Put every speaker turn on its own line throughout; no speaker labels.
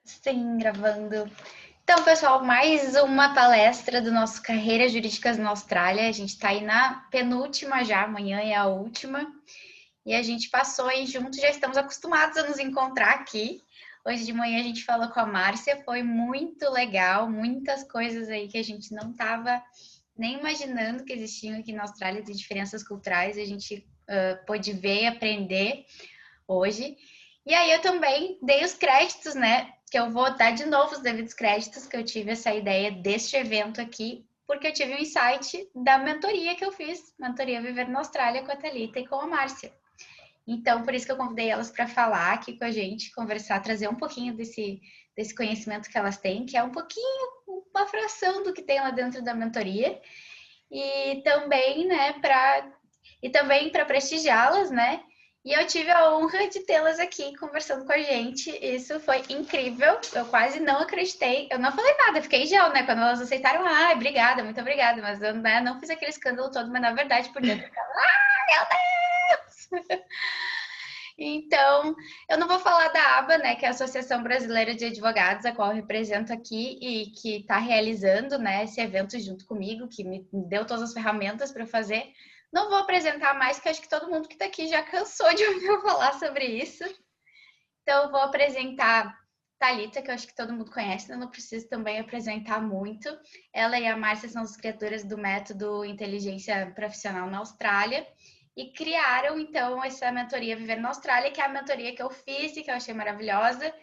Sim, gravando. Então, pessoal, mais uma palestra do nosso Carreiras Jurídicas na Austrália. A gente está aí na penúltima já, amanhã é a última. E a gente passou aí junto, já estamos acostumados a nos encontrar aqui. Hoje de manhã a gente falou com a Márcia, foi muito legal, muitas coisas aí que a gente não estava nem imaginando que existiam aqui na Austrália, de diferenças culturais, a gente pôde ver e aprender hoje. E aí eu também dei os créditos, né? Que eu vou dar de novo os devidos créditos, que eu tive essa ideia deste evento aqui, porque eu tive um insight da mentoria que eu fiz, mentoria Viver na Austrália com a Thalita e com a Márcia. Então, por isso que eu convidei elas para falar aqui com a gente, conversar, trazer um pouquinho desse conhecimento que elas têm, que é um pouquinho, uma fração do que tem lá dentro da mentoria. E também, né, para prestigiá-las, né? E eu tive a honra de tê-las aqui conversando com a gente. Isso foi incrível. Eu quase não acreditei. Eu não falei nada, fiquei em gel, né? Quando elas aceitaram, obrigada, muito obrigada. Mas eu, né, não fiz aquele escândalo todo, mas na verdade por dentro eu tava, meu Deus! Então, eu não vou falar da ABA, né, que é a Associação Brasileira de Advogados, a qual eu represento aqui e que está realizando, né, esse evento junto comigo, que me deu todas as ferramentas para fazer. Não vou apresentar mais, que acho que todo mundo que está aqui já cansou de ouvir eu falar sobre isso. Então, eu vou apresentar Thalita, que eu acho que todo mundo conhece, eu não preciso também apresentar muito. Ela e a Márcia são as criadoras do método Inteligência Profissional na Austrália e criaram, então, essa mentoria Viver na Austrália, que é a mentoria que eu fiz e que eu achei maravilhosa,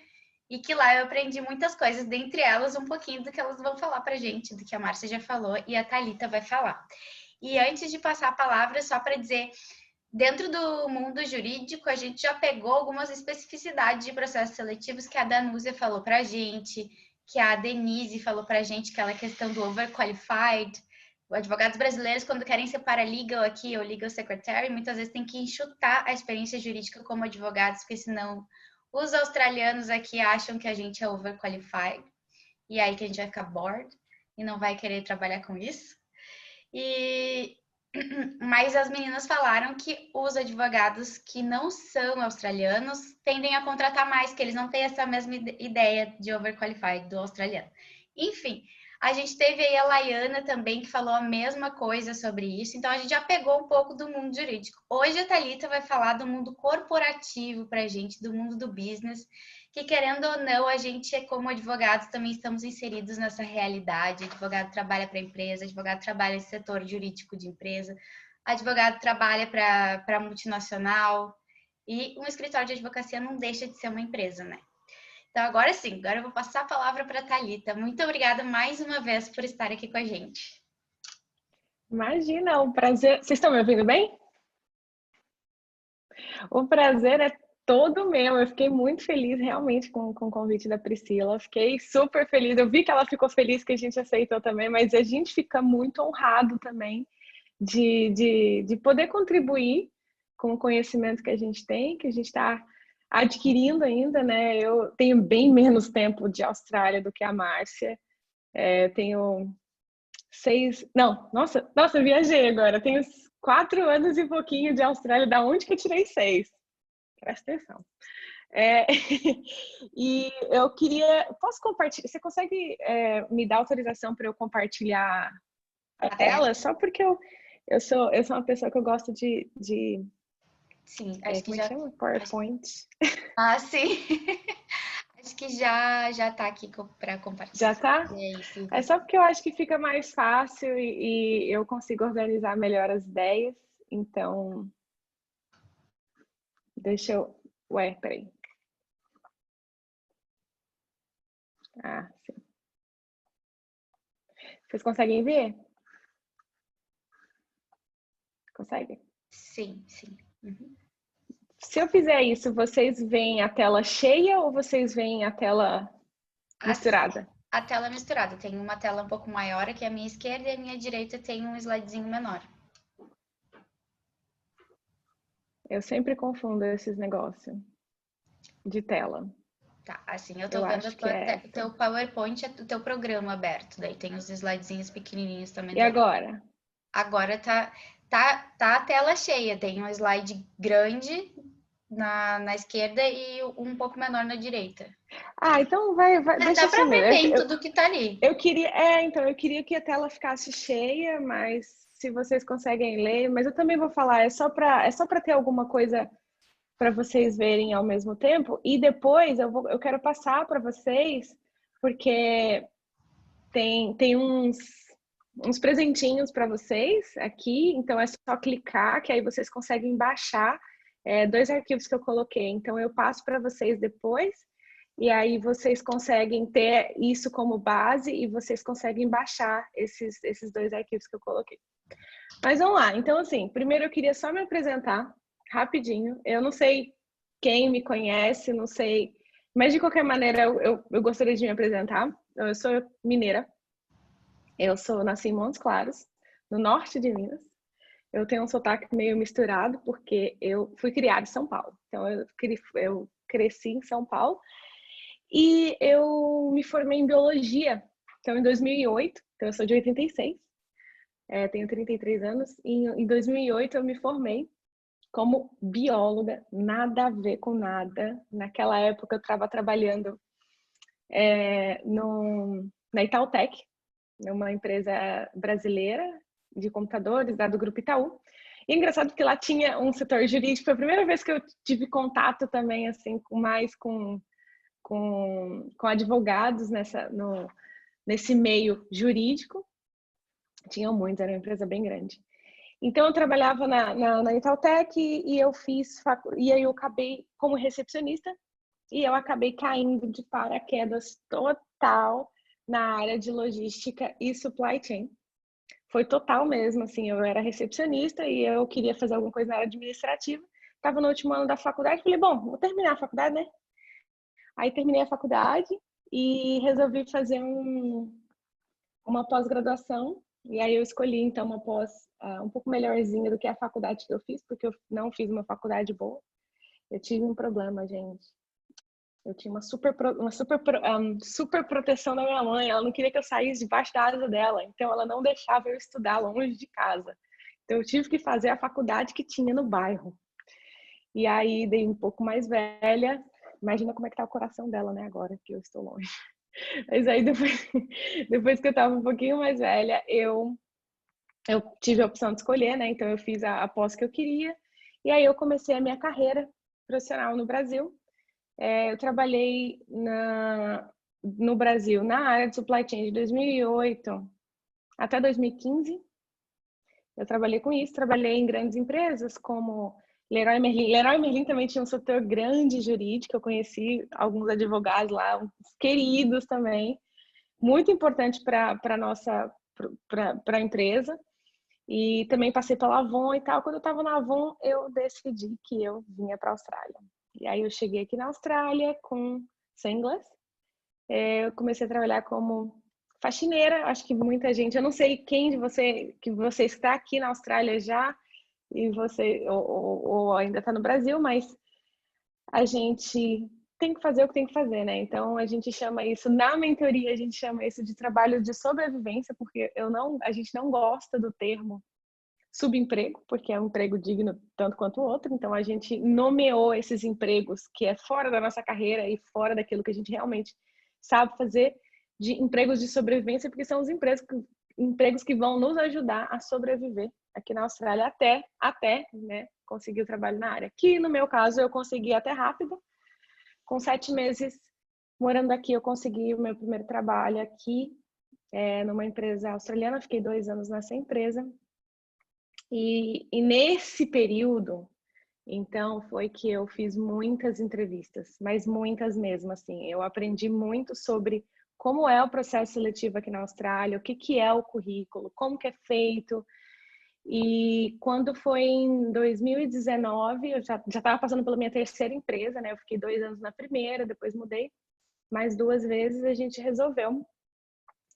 e que lá eu aprendi muitas coisas, dentre elas um pouquinho do que elas vão falar pra gente, do que a Márcia já falou e a Thalita vai falar. E antes de passar a palavra, só para dizer, dentro do mundo jurídico, a gente já pegou algumas especificidades de processos seletivos que a Danúzia falou para a gente, que a Denise falou para a gente, aquela questão do overqualified. Os advogados brasileiros, quando querem ser paralegal aqui, ou legal secretary, muitas vezes tem que enxutar a experiência jurídica como advogados, porque senão os australianos aqui acham que a gente é overqualified, e aí que a gente vai ficar bored e não vai querer trabalhar com isso. Mas as meninas falaram que os advogados que não são australianos tendem a contratar mais, que eles não têm essa mesma ideia de overqualified do australiano. Enfim, a gente teve aí a Laiana também, que falou a mesma coisa sobre isso, então a gente já pegou um pouco do mundo jurídico. Hoje a Thalita vai falar do mundo corporativo para a gente, do mundo do business, que querendo ou não, a gente, como advogados, também estamos inseridos nessa realidade. Advogado trabalha para empresa, advogado trabalha em setor jurídico de empresa, advogado trabalha para multinacional, e um escritório de advocacia não deixa de ser uma empresa, né? Então, agora sim, agora eu vou passar a palavra para a Thalita. Muito obrigada mais uma vez por estar aqui com a gente.
Imagina, o prazer... Vocês estão me ouvindo bem? O prazer é todo meu. Eu fiquei muito feliz realmente com o convite da Priscila. Fiquei super feliz. Eu vi que ela ficou feliz que a gente aceitou também, mas a gente fica muito honrado também de poder contribuir com o conhecimento que a gente tem, que a gente está adquirindo ainda, né? Eu tenho bem menos tempo de Austrália do que a Márcia. Tenho 6... Não, nossa, eu viajei agora. Tenho 4 anos e pouquinho de Austrália. Da onde que eu tirei 6? Presta atenção. E eu queria... Posso compartilhar? Você consegue me dar autorização para eu compartilhar a tela? Só porque eu sou uma pessoa que eu gosto de
Sim, acho que
como é que
já...
chama? PowerPoint.
sim. Acho que já está aqui para
Já
compartilhar.
tá?
É isso.
É só porque eu acho que fica mais fácil e eu consigo organizar melhor as ideias. Então, deixa eu... Ué, peraí. Sim. Vocês conseguem ver? Conseguem?
Sim, sim. Uhum.
Se eu fizer isso, vocês veem a tela cheia ou vocês veem a tela misturada?
A tela misturada. Tem uma tela um pouco maior aqui à minha esquerda e à minha direita tem um slidezinho menor.
Eu sempre confundo esses negócios de tela.
Tá, assim, eu tô
Eu
vendo
acho que é
o
essa.
teu PowerPoint, o teu programa aberto. Daí tem os slidezinhos pequenininhos também
E
do lado.
agora?
Agora tá a tela cheia. Tem um slide grande na esquerda e um pouco menor na direita.
Então vai
Mas
deixa
dá para
assim
ver
mesmo.
bem tudo que tá ali.
Eu queria que a tela ficasse cheia, mas se vocês conseguem ler, mas eu também vou falar, é só para ter alguma coisa para vocês verem ao mesmo tempo, e depois eu quero passar para vocês, porque tem uns presentinhos para vocês aqui, então é só clicar que aí vocês conseguem baixar 2 arquivos que eu coloquei. Então eu passo para vocês depois e aí vocês conseguem ter isso como base e vocês conseguem baixar esses 2 arquivos que eu coloquei. Mas vamos lá. Então assim, primeiro eu queria só me apresentar rapidinho. Eu não sei quem me conhece, não sei, mas de qualquer maneira eu gostaria de me apresentar. Eu sou mineira. Nasci em Montes Claros, no norte de Minas. Eu tenho um sotaque meio misturado, porque eu fui criada em São Paulo. Então, eu cresci em São Paulo. E eu me formei em Biologia. Então, em 2008, então eu sou de 86, tenho 33 anos. E em 2008, eu me formei como bióloga, nada a ver com nada. Naquela época, eu estava trabalhando na Itautec, uma empresa brasileira de computadores, da do Grupo Itaú. E é engraçado que lá tinha um setor jurídico. Foi a primeira vez que eu tive contato também, assim, com advogados nesse meio jurídico. Tinham muitos, era uma empresa bem grande. Então, eu trabalhava na Itautec e e aí eu acabei como recepcionista e eu acabei caindo de paraquedas total na área de logística e supply chain. Foi total mesmo, assim, eu era recepcionista e eu queria fazer alguma coisa na área administrativa. Estava no último ano da faculdade, falei, bom, vou terminar a faculdade, né? Aí terminei a faculdade e resolvi fazer uma pós-graduação. E aí eu escolhi, então, uma pós um pouco melhorzinha do que a faculdade que eu fiz, porque eu não fiz uma faculdade boa. Eu tive um problema, gente. Eu tinha uma super proteção da minha mãe. Ela não queria que eu saísse debaixo da asa dela. Então, ela não deixava eu estudar longe de casa. Então, eu tive que fazer a faculdade que tinha no bairro. E aí, dei um pouco mais velha. Imagina como é que tá o coração dela, né? Agora que eu estou longe. Mas aí, depois que eu estava um pouquinho mais velha, eu tive a opção de escolher, né? Então, eu fiz a pós que eu queria. E aí, eu comecei a minha carreira profissional no Brasil. Eu trabalhei no Brasil na área de supply chain de 2008 até 2015. Eu trabalhei com isso, trabalhei em grandes empresas como Leroy Merlin. Leroy Merlin também tinha um setor grande jurídico, eu conheci alguns advogados lá, uns queridos também, muito importante para a empresa. E também passei pela Avon e tal. Quando eu estava na Avon, eu decidi que eu vinha para a Austrália. E aí eu cheguei aqui na Austrália sem inglês. Eu comecei a trabalhar como faxineira. Acho que muita gente, eu não sei quem de você está aqui na Austrália já e você ou ainda está no Brasil, mas a gente tem que fazer o que tem que fazer, né? Então a gente chama isso, na mentoria a gente chama isso de trabalho de sobrevivência, porque a gente não gosta do termo subemprego, porque é um emprego digno tanto quanto o outro. Então a gente nomeou esses empregos que é fora da nossa carreira e fora daquilo que a gente realmente sabe fazer, de empregos de sobrevivência, porque são os empregos que vão nos ajudar a sobreviver aqui na Austrália até, né, conseguir o trabalho na área. Que no meu caso eu consegui até rápido. Com 7 meses morando aqui, eu consegui o meu primeiro trabalho aqui, numa empresa australiana. Fiquei 2 anos nessa empresa. E nesse período, então, foi que eu fiz muitas entrevistas, mas muitas mesmo, assim. Eu aprendi muito sobre como é o processo seletivo aqui na Austrália, o que é o currículo, como que é feito. E quando foi em 2019, eu já estava passando pela minha terceira empresa, né? Eu fiquei 2 anos na primeira, depois mudei mais 2 vezes. A gente resolveu,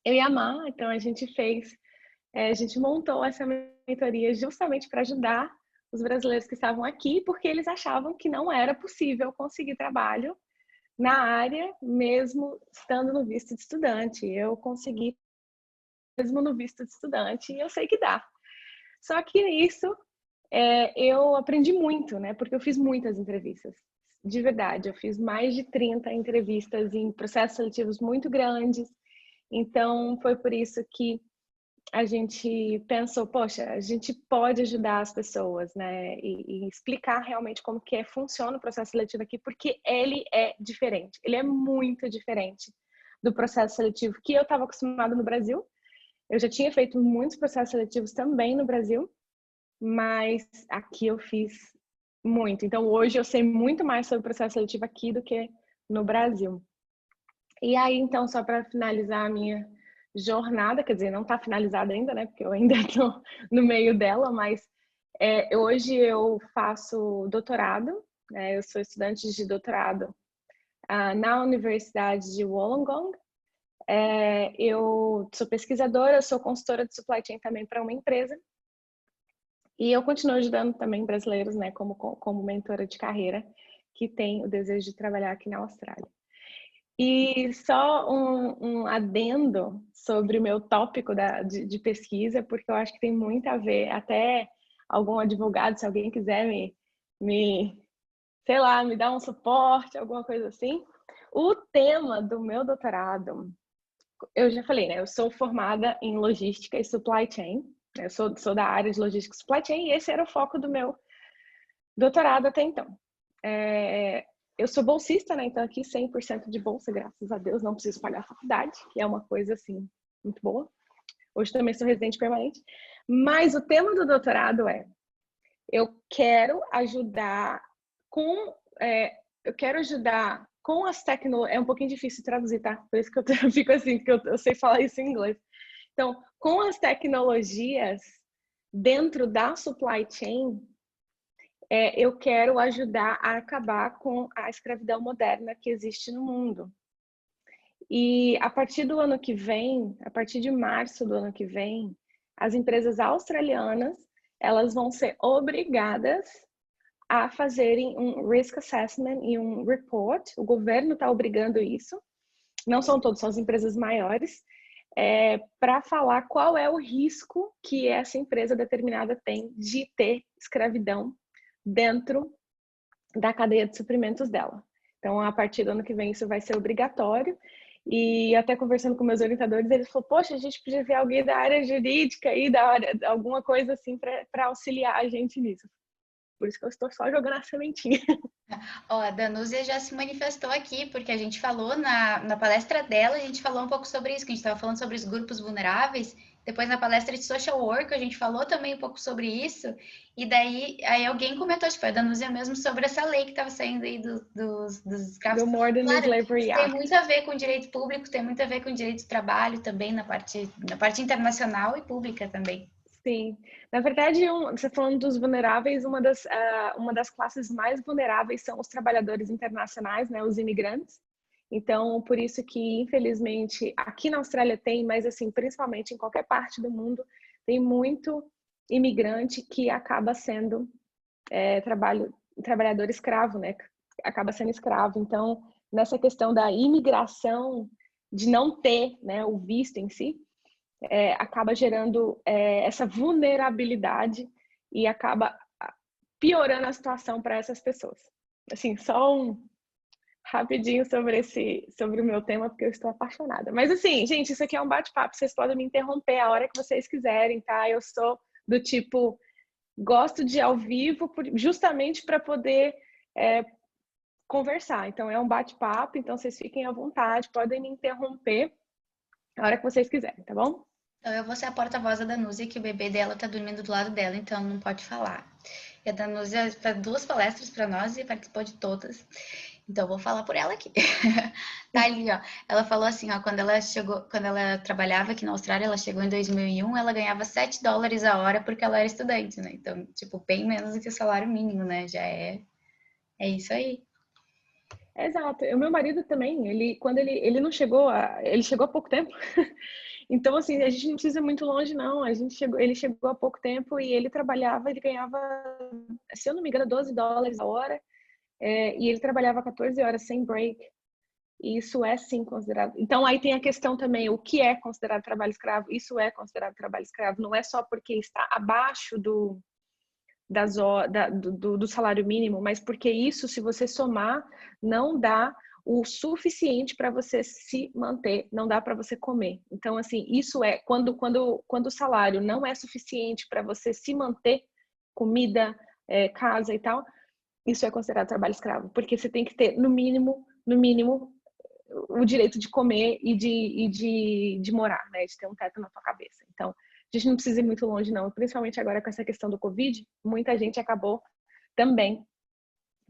eu e a Má, então a gente montou essa mentoria justamente para ajudar os brasileiros que estavam aqui, porque eles achavam que não era possível conseguir trabalho na área, mesmo estando no visto de estudante. Eu consegui mesmo no visto de estudante e eu sei que dá. Só que nisso eu aprendi muito, né? Porque eu fiz muitas entrevistas. de verdade. Eu fiz mais de 30 entrevistas em processos seletivos muito grandes. Então, foi por isso que a gente pensou, poxa, a gente pode ajudar as pessoas, né? E explicar realmente como que funciona o processo seletivo aqui, porque ele é diferente. Ele é muito diferente do processo seletivo que eu estava acostumado no Brasil. Eu já tinha feito muitos processos seletivos também no Brasil, mas aqui eu fiz muito. Então, hoje eu sei muito mais sobre o processo seletivo aqui do que no Brasil. E aí, então, só para finalizar a minha jornada, quer dizer, não está finalizada ainda, né? Porque eu ainda estou no meio dela, mas hoje eu faço doutorado, né? Eu sou estudante de doutorado na Universidade de Wollongong. Eu sou pesquisadora, sou consultora de supply chain também para uma empresa. E eu continuo ajudando também brasileiros, né? Como mentora de carreira, que tem o desejo de trabalhar aqui na Austrália. E só um adendo sobre o meu tópico de pesquisa, porque eu acho que tem muito a ver, até algum advogado, se alguém quiser sei lá, me dar um suporte, alguma coisa assim. O tema do meu doutorado, eu já falei, né? Eu sou formada em logística e supply chain. Eu sou da área de logística e supply chain, e esse era o foco do meu doutorado até então. Eu sou bolsista, né? Então aqui 100% de bolsa, graças a Deus, não preciso pagar a faculdade, que é uma coisa assim muito boa. Hoje também sou residente permanente. Mas o tema do doutorado eu quero ajudar com as tecnologias. É um pouquinho difícil traduzir, tá? Por isso que eu fico assim, porque eu sei falar isso em inglês. Então, com as tecnologias dentro da supply chain, eu quero ajudar a acabar com a escravidão moderna que existe no mundo. E a partir do ano que vem, a partir de março do ano que vem, as empresas australianas, elas vão ser obrigadas a fazerem um risk assessment e um report. O governo está obrigando isso. Não são todos, são as empresas maiores, para falar qual é o risco que essa empresa determinada tem de ter escravidão dentro da cadeia de suprimentos dela. Então, a partir do ano que vem, isso vai ser obrigatório. E até conversando com meus orientadores, eles falaram, poxa, a gente podia ver alguém da área jurídica aí, alguma coisa assim, para auxiliar a gente nisso. Por isso que eu estou só jogando a sementinha.
Ó, a Danúzia já se manifestou aqui, porque a gente falou na palestra dela, a gente falou um pouco sobre isso, que a gente estava falando sobre os grupos vulneráveis. Depois, na palestra de social work, a gente falou também um pouco sobre isso. E daí, aí alguém comentou, tipo, a Danúzia mesmo, sobre essa lei que estava saindo aí dos escravos.
Do Modern
Claro,
Slavery
isso tem
Act.
muito a ver com direito público, tem muito a ver com direito do trabalho também, na parte internacional e pública também.
Sim. Na verdade, você falando dos vulneráveis, uma das classes mais vulneráveis são os trabalhadores internacionais, né, os imigrantes. Então, por isso que, infelizmente, aqui na Austrália tem, mas assim, principalmente em qualquer parte do mundo, tem muito imigrante que acaba sendo trabalhador escravo, né? Acaba sendo escravo. Então, nessa questão da imigração, de não ter, né, o visto em si, acaba gerando essa vulnerabilidade e acaba piorando a situação para essas pessoas. Assim, só rapidinho sobre o meu tema, porque eu estou apaixonada. Mas assim, gente, isso aqui é um bate-papo, vocês podem me interromper a hora que vocês quiserem, tá? Eu sou do tipo, gosto de ir ao vivo justamente para poder conversar. Então, é um bate-papo, então vocês fiquem à vontade, podem me interromper a hora que vocês quiserem, tá bom?
Então, eu vou ser a porta-voz da Danúzia, que o bebê dela tá dormindo do lado dela, então não pode falar. E a Danúzia fez 2 palestras para nós e participou de todas. Então, eu vou falar por ela aqui. Tá ali, ó. Ela falou assim, ó, quando ela trabalhava aqui na Austrália, ela chegou em 2001, ela ganhava $7 a hora porque ela era estudante, né? Então, tipo, bem menos do que o salário mínimo, né? Já é isso aí.
Exato. O meu marido também, ele não chegou ele chegou há pouco tempo. Então, assim, a gente não precisa ir muito longe, não. Ele chegou há pouco tempo e ele ganhava, se eu não me engano, $12 a hora. E ele trabalhava 14 horas sem break. E isso é sim considerado. Então, aí tem a questão também, o que é considerado trabalho escravo? Isso é considerado trabalho escravo. Não é só porque está abaixo do salário mínimo, mas porque isso, se você somar, não dá o suficiente para você se manter, não dá para você comer. Então, assim, isso é quando o salário não é suficiente para você se manter, comida, casa e tal, isso é considerado trabalho escravo, porque você tem que ter, no mínimo, o direito de comer e de morar, né? De ter um teto na sua cabeça. Então, a gente não precisa ir muito longe, não. Principalmente agora com essa questão do Covid, muita gente acabou também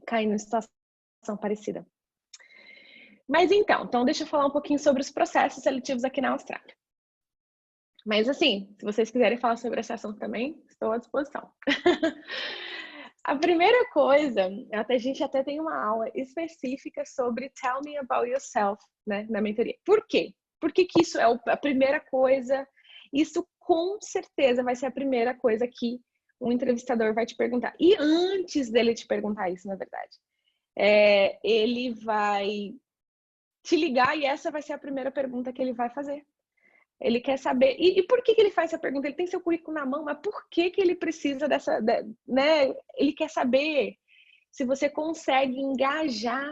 caindo em situação parecida. Mas então deixa eu falar um pouquinho sobre os processos seletivos aqui na Austrália. Mas assim, se vocês quiserem falar sobre esse assunto também, estou à disposição. A primeira coisa, a gente até tem uma aula específica sobre Tell Me About Yourself, né, na mentoria. Por quê? Por que isso é a primeira coisa? Isso com certeza vai ser a primeira coisa que um entrevistador vai te perguntar. E antes dele te perguntar isso, na verdade, ele vai te ligar e essa vai ser a primeira pergunta que ele vai fazer. Ele quer saber. E por que ele faz essa pergunta? Ele tem seu currículo na mão, mas por que ele precisa dessa, né? Ele quer saber se você consegue engajar,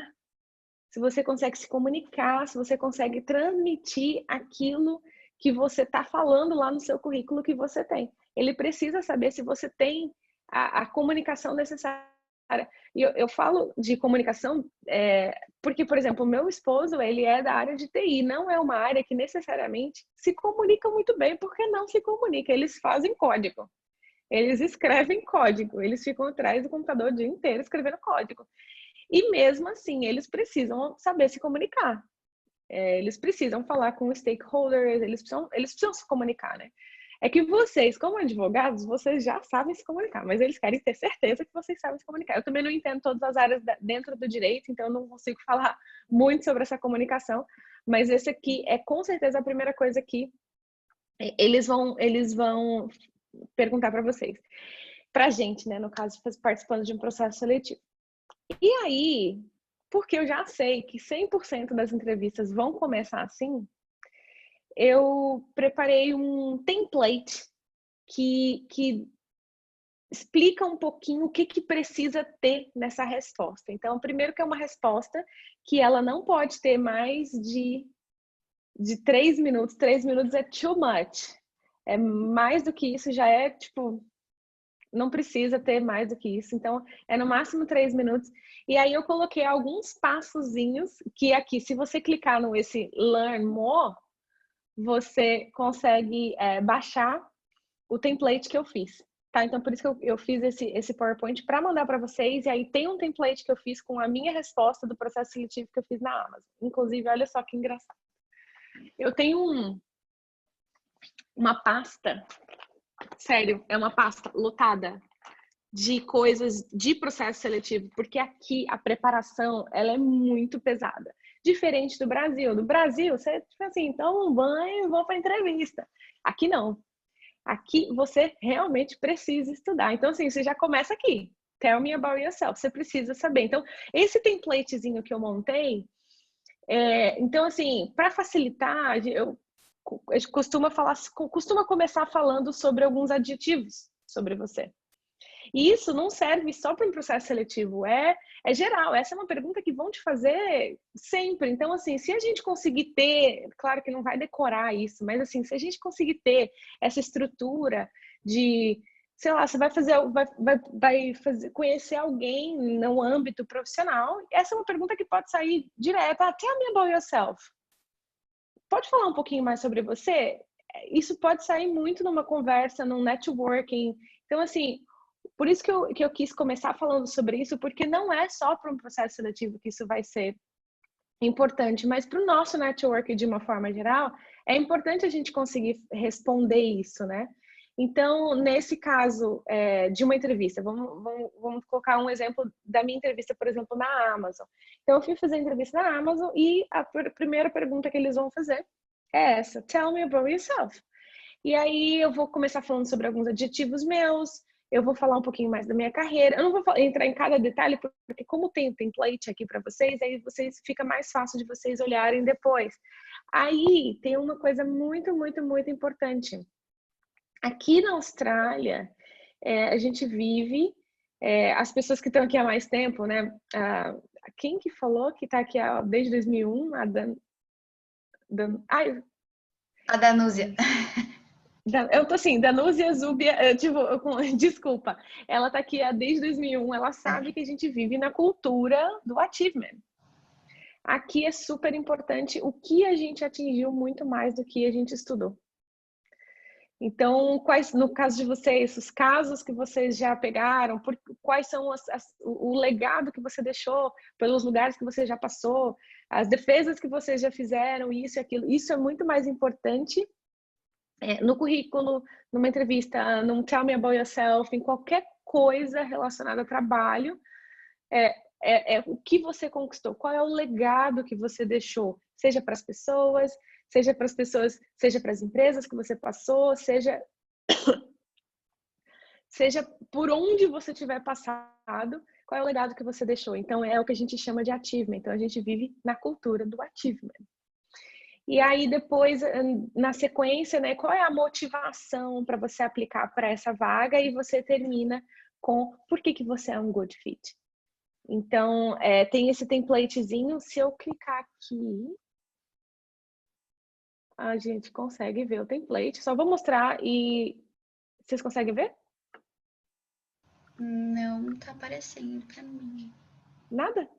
se você consegue se comunicar, se você consegue transmitir aquilo que você está falando lá no seu currículo que você tem. Ele precisa saber se você tem a comunicação necessária. E eu falo de comunicação porque, por exemplo, o meu esposo, ele é da área de TI, não é uma área que necessariamente se comunica muito bem, porque não se comunica, eles fazem código, eles escrevem código, eles ficam atrás do computador o dia inteiro escrevendo código. E mesmo assim, eles precisam saber se comunicar, eles precisam falar com stakeholders, eles precisam se comunicar, né? É que vocês, como advogados, vocês já sabem se comunicar, mas eles querem ter certeza que vocês sabem se comunicar. Eu também não entendo todas as áreas dentro do direito, então eu não consigo falar muito sobre essa comunicação, mas esse aqui é com certeza a primeira coisa que eles vão perguntar para vocês. Pra gente, né, no caso, participando de um processo seletivo. E aí, porque eu já sei que 100% das entrevistas vão começar assim, eu preparei um template que explica um pouquinho o que precisa ter nessa resposta. Então, primeiro que é uma resposta que ela não pode ter mais de 3 minutos. 3 minutos é too much. É mais do que isso, já é tipo, não precisa ter mais do que isso. Então, é no máximo 3 minutos. E aí eu coloquei alguns passozinhos que aqui, se você clicar no esse Learn More, você consegue baixar o template que eu fiz, tá? Então, por isso que eu fiz esse PowerPoint para mandar para vocês. E aí tem um template que eu fiz com a minha resposta do processo seletivo que eu fiz na Amazon. Inclusive, olha só que engraçado. Eu tenho uma pasta, sério, é uma pasta lotada de coisas de processo seletivo, porque aqui a preparação, ela é muito pesada. Diferente do Brasil. No Brasil, você, tipo assim, toma um banho e vou para entrevista. Aqui não. Aqui você realmente precisa estudar. Então, assim, você já começa aqui. Tell me about yourself. Você precisa saber. Então, esse templatezinho que eu montei, então, assim, para facilitar, a gente costuma começar falando sobre alguns adjetivos sobre você. E isso não serve só para um processo seletivo, é geral. Essa é uma pergunta que vão te fazer sempre. Então, assim, se a gente conseguir ter, claro que não vai decorar isso, mas assim, se a gente conseguir ter essa estrutura de, sei lá, você vai conhecer alguém no âmbito profissional, essa é uma pergunta que pode sair direto. Tell me about yourself. Pode falar um pouquinho mais sobre você? Isso pode sair muito numa conversa, num networking. Então, assim, por isso que eu quis começar falando sobre isso, porque não é só para um processo seletivo que isso vai ser importante, mas para o nosso network de uma forma geral, é importante a gente conseguir responder isso, né? Então, nesse caso de uma entrevista, vamos colocar um exemplo da minha entrevista, por exemplo, na Amazon. Então, eu fui fazer a entrevista na Amazon e a primeira pergunta que eles vão fazer é essa: Tell me about yourself. E aí eu vou começar falando sobre alguns adjetivos meus, eu vou falar um pouquinho mais da minha carreira. Eu não vou entrar em cada detalhe, porque como tem o template aqui para vocês, aí fica mais fácil de vocês olharem depois. Aí tem uma coisa muito, muito, muito importante. Aqui na Austrália, a gente vive, as pessoas que estão aqui há mais tempo, né? Quem que falou que está aqui desde 2001?
A Danúzia.
Eu tô assim, Danúzia Zúbia, desculpa, ela tá aqui desde 2001, ela sabe que a gente vive na cultura do achievement. Aqui é super importante o que a gente atingiu muito mais do que a gente estudou. Então, no caso de vocês, os casos que vocês já pegaram, quais são o legado que você deixou pelos lugares que você já passou, as defesas que vocês já fizeram, isso e aquilo, isso é muito mais importante no currículo, numa entrevista, num Tell Me About Yourself, em qualquer coisa relacionada a trabalho, o que você conquistou, qual é o legado que você deixou, seja para as pessoas, seja para as empresas que você passou, seja por onde você tiver passado, qual é o legado que você deixou. Então, é o que a gente chama de achievement. Então, a gente vive na cultura do achievement. E aí, depois, na sequência, né, qual é a motivação para você aplicar para essa vaga? E você termina com por que você é um good fit. Então, tem esse templatezinho. Se eu clicar aqui, a gente consegue ver o template. Só vou mostrar e vocês conseguem ver?
Não tá aparecendo para mim.
Nada?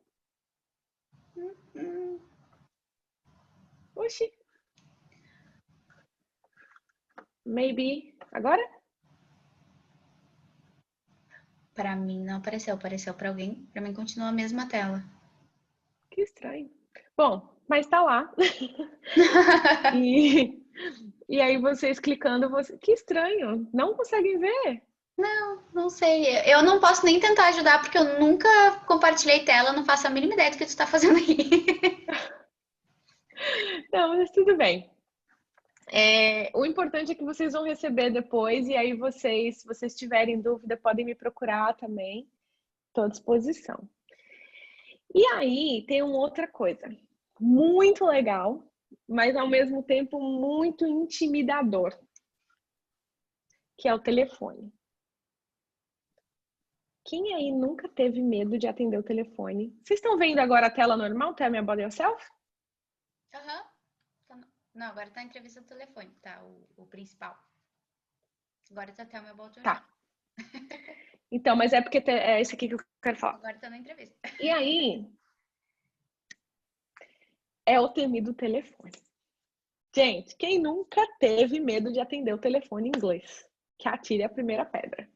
Oxi. Maybe. Agora?
Para mim não apareceu, apareceu para alguém. Para mim continua a mesma tela.
Que estranho. Bom, mas tá lá. E aí vocês clicando, que estranho. Não conseguem ver?
Não sei. Eu não posso nem tentar ajudar porque eu nunca compartilhei tela, não faço a mínima ideia do que tu tá fazendo aí.
Não, mas tudo bem. O importante é que vocês vão receber depois, e aí se vocês tiverem dúvida, podem me procurar também. Estou à disposição. E aí tem uma outra coisa muito legal, mas ao mesmo tempo muito intimidador, que é o telefone. Quem aí nunca teve medo de atender o telefone? Vocês estão vendo agora a tela normal, Tell Me About Yourself?
Não, agora tá a entrevista do telefone, tá? O principal. Agora tá Tell Me About Yourself.
Tá. Então, mas é porque é isso aqui que eu quero falar.
Agora tá na entrevista.
E aí, é o temido telefone. Gente, quem nunca teve medo de atender o telefone em inglês? Que atire a primeira pedra.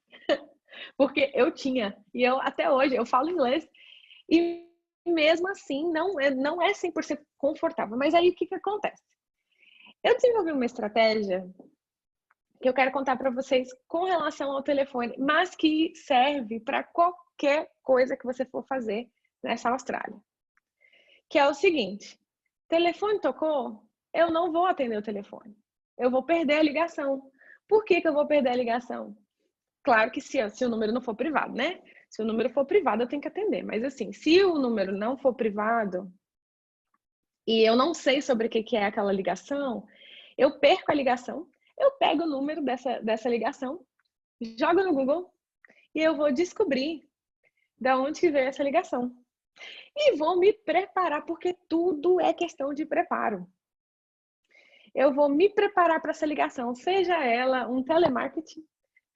Porque eu tinha, e eu até hoje, eu falo inglês, e mesmo assim não é 100% confortável. Mas aí o que acontece? Eu desenvolvi uma estratégia que eu quero contar para vocês com relação ao telefone, mas que serve para qualquer coisa que você for fazer nessa Austrália. Que é o seguinte: telefone tocou, eu não vou atender o telefone. Eu vou perder a ligação. Por que eu vou perder a ligação? Claro que se o número não for privado, né? Se o número for privado, eu tenho que atender. Mas assim, se o número não for privado e eu não sei sobre o que é aquela ligação, eu perco a ligação, eu pego o número dessa ligação, jogo no Google e eu vou descobrir de onde que veio essa ligação. E vou me preparar, porque tudo é questão de preparo. Eu vou me preparar para essa ligação, seja ela um telemarketing,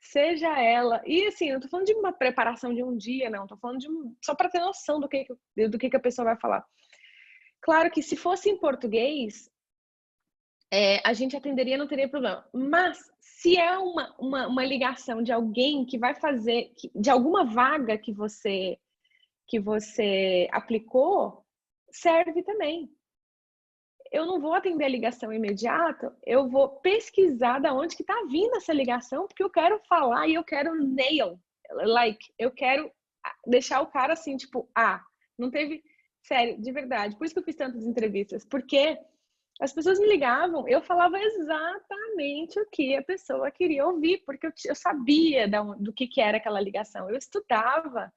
seja ela... E assim, eu não tô falando de uma preparação de um dia, não. Tô falando só para ter noção do que a pessoa vai falar. Claro que se fosse em português, a gente atenderia, não teria problema. Mas se é uma ligação de alguém que vai fazer... de alguma vaga que você aplicou, serve também. Eu não vou atender a ligação imediata, eu vou pesquisar de onde que tá vindo essa ligação, porque eu quero falar e eu quero nail, eu quero deixar o cara assim, tipo, não teve, sério, de verdade, por isso que eu fiz tantas entrevistas, porque as pessoas me ligavam, eu falava exatamente o que a pessoa queria ouvir, porque eu sabia do que era aquela ligação, eu estudava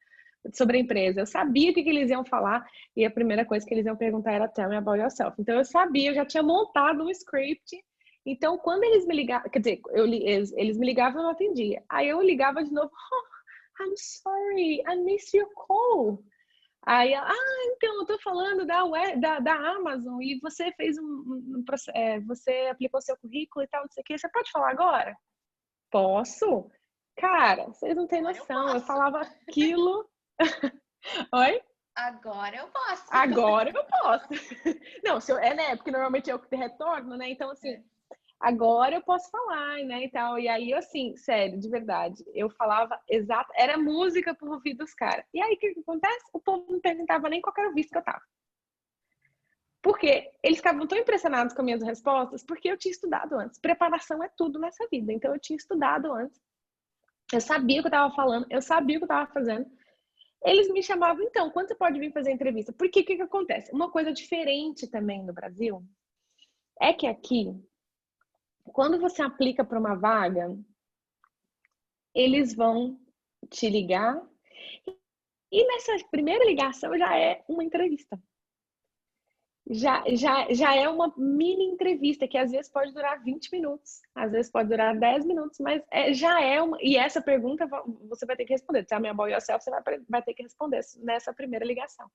sobre a empresa, eu sabia o que eles iam falar e a primeira coisa que eles iam perguntar era Tell Me About Yourself. Então eu sabia, eu já tinha montado um script Então, quando eles me ligavam, quer dizer, eles me ligavam e eu não atendia. Aí eu ligava de novo, oh, I'm sorry, I missed your call. Aí ela, então, eu tô falando da Amazon e você fez você aplicou seu currículo e tal, não sei o que, você pode falar agora? Posso? Cara, vocês não têm noção, eu falava aquilo... Oi?
Agora eu posso.
Agora eu posso. Não, né? Porque normalmente eu que retorno, né? Então, assim, agora eu posso falar, né? E tal. E aí, assim, sério, de verdade, eu falava exato, era música pro ouvido dos caras. E aí, o que acontece? O povo não perguntava nem qual era o visto que eu tava. Porque eles ficavam tão impressionados com as minhas respostas, porque eu tinha estudado antes. Preparação é tudo nessa vida. Então, eu tinha estudado antes. Eu sabia o que eu tava falando, eu sabia o que eu tava fazendo. Eles me chamavam, então, quando você pode vir fazer entrevista? Porque o que acontece? Uma coisa diferente também no Brasil é que aqui, quando você aplica para uma vaga, eles vão te ligar e nessa primeira ligação já é uma entrevista. Já é uma mini entrevista que às vezes pode durar 20 minutos, às vezes pode durar 10 minutos, mas já é uma... E essa pergunta você vai ter que responder. Tell me about yourself, você vai ter que responder nessa primeira ligação.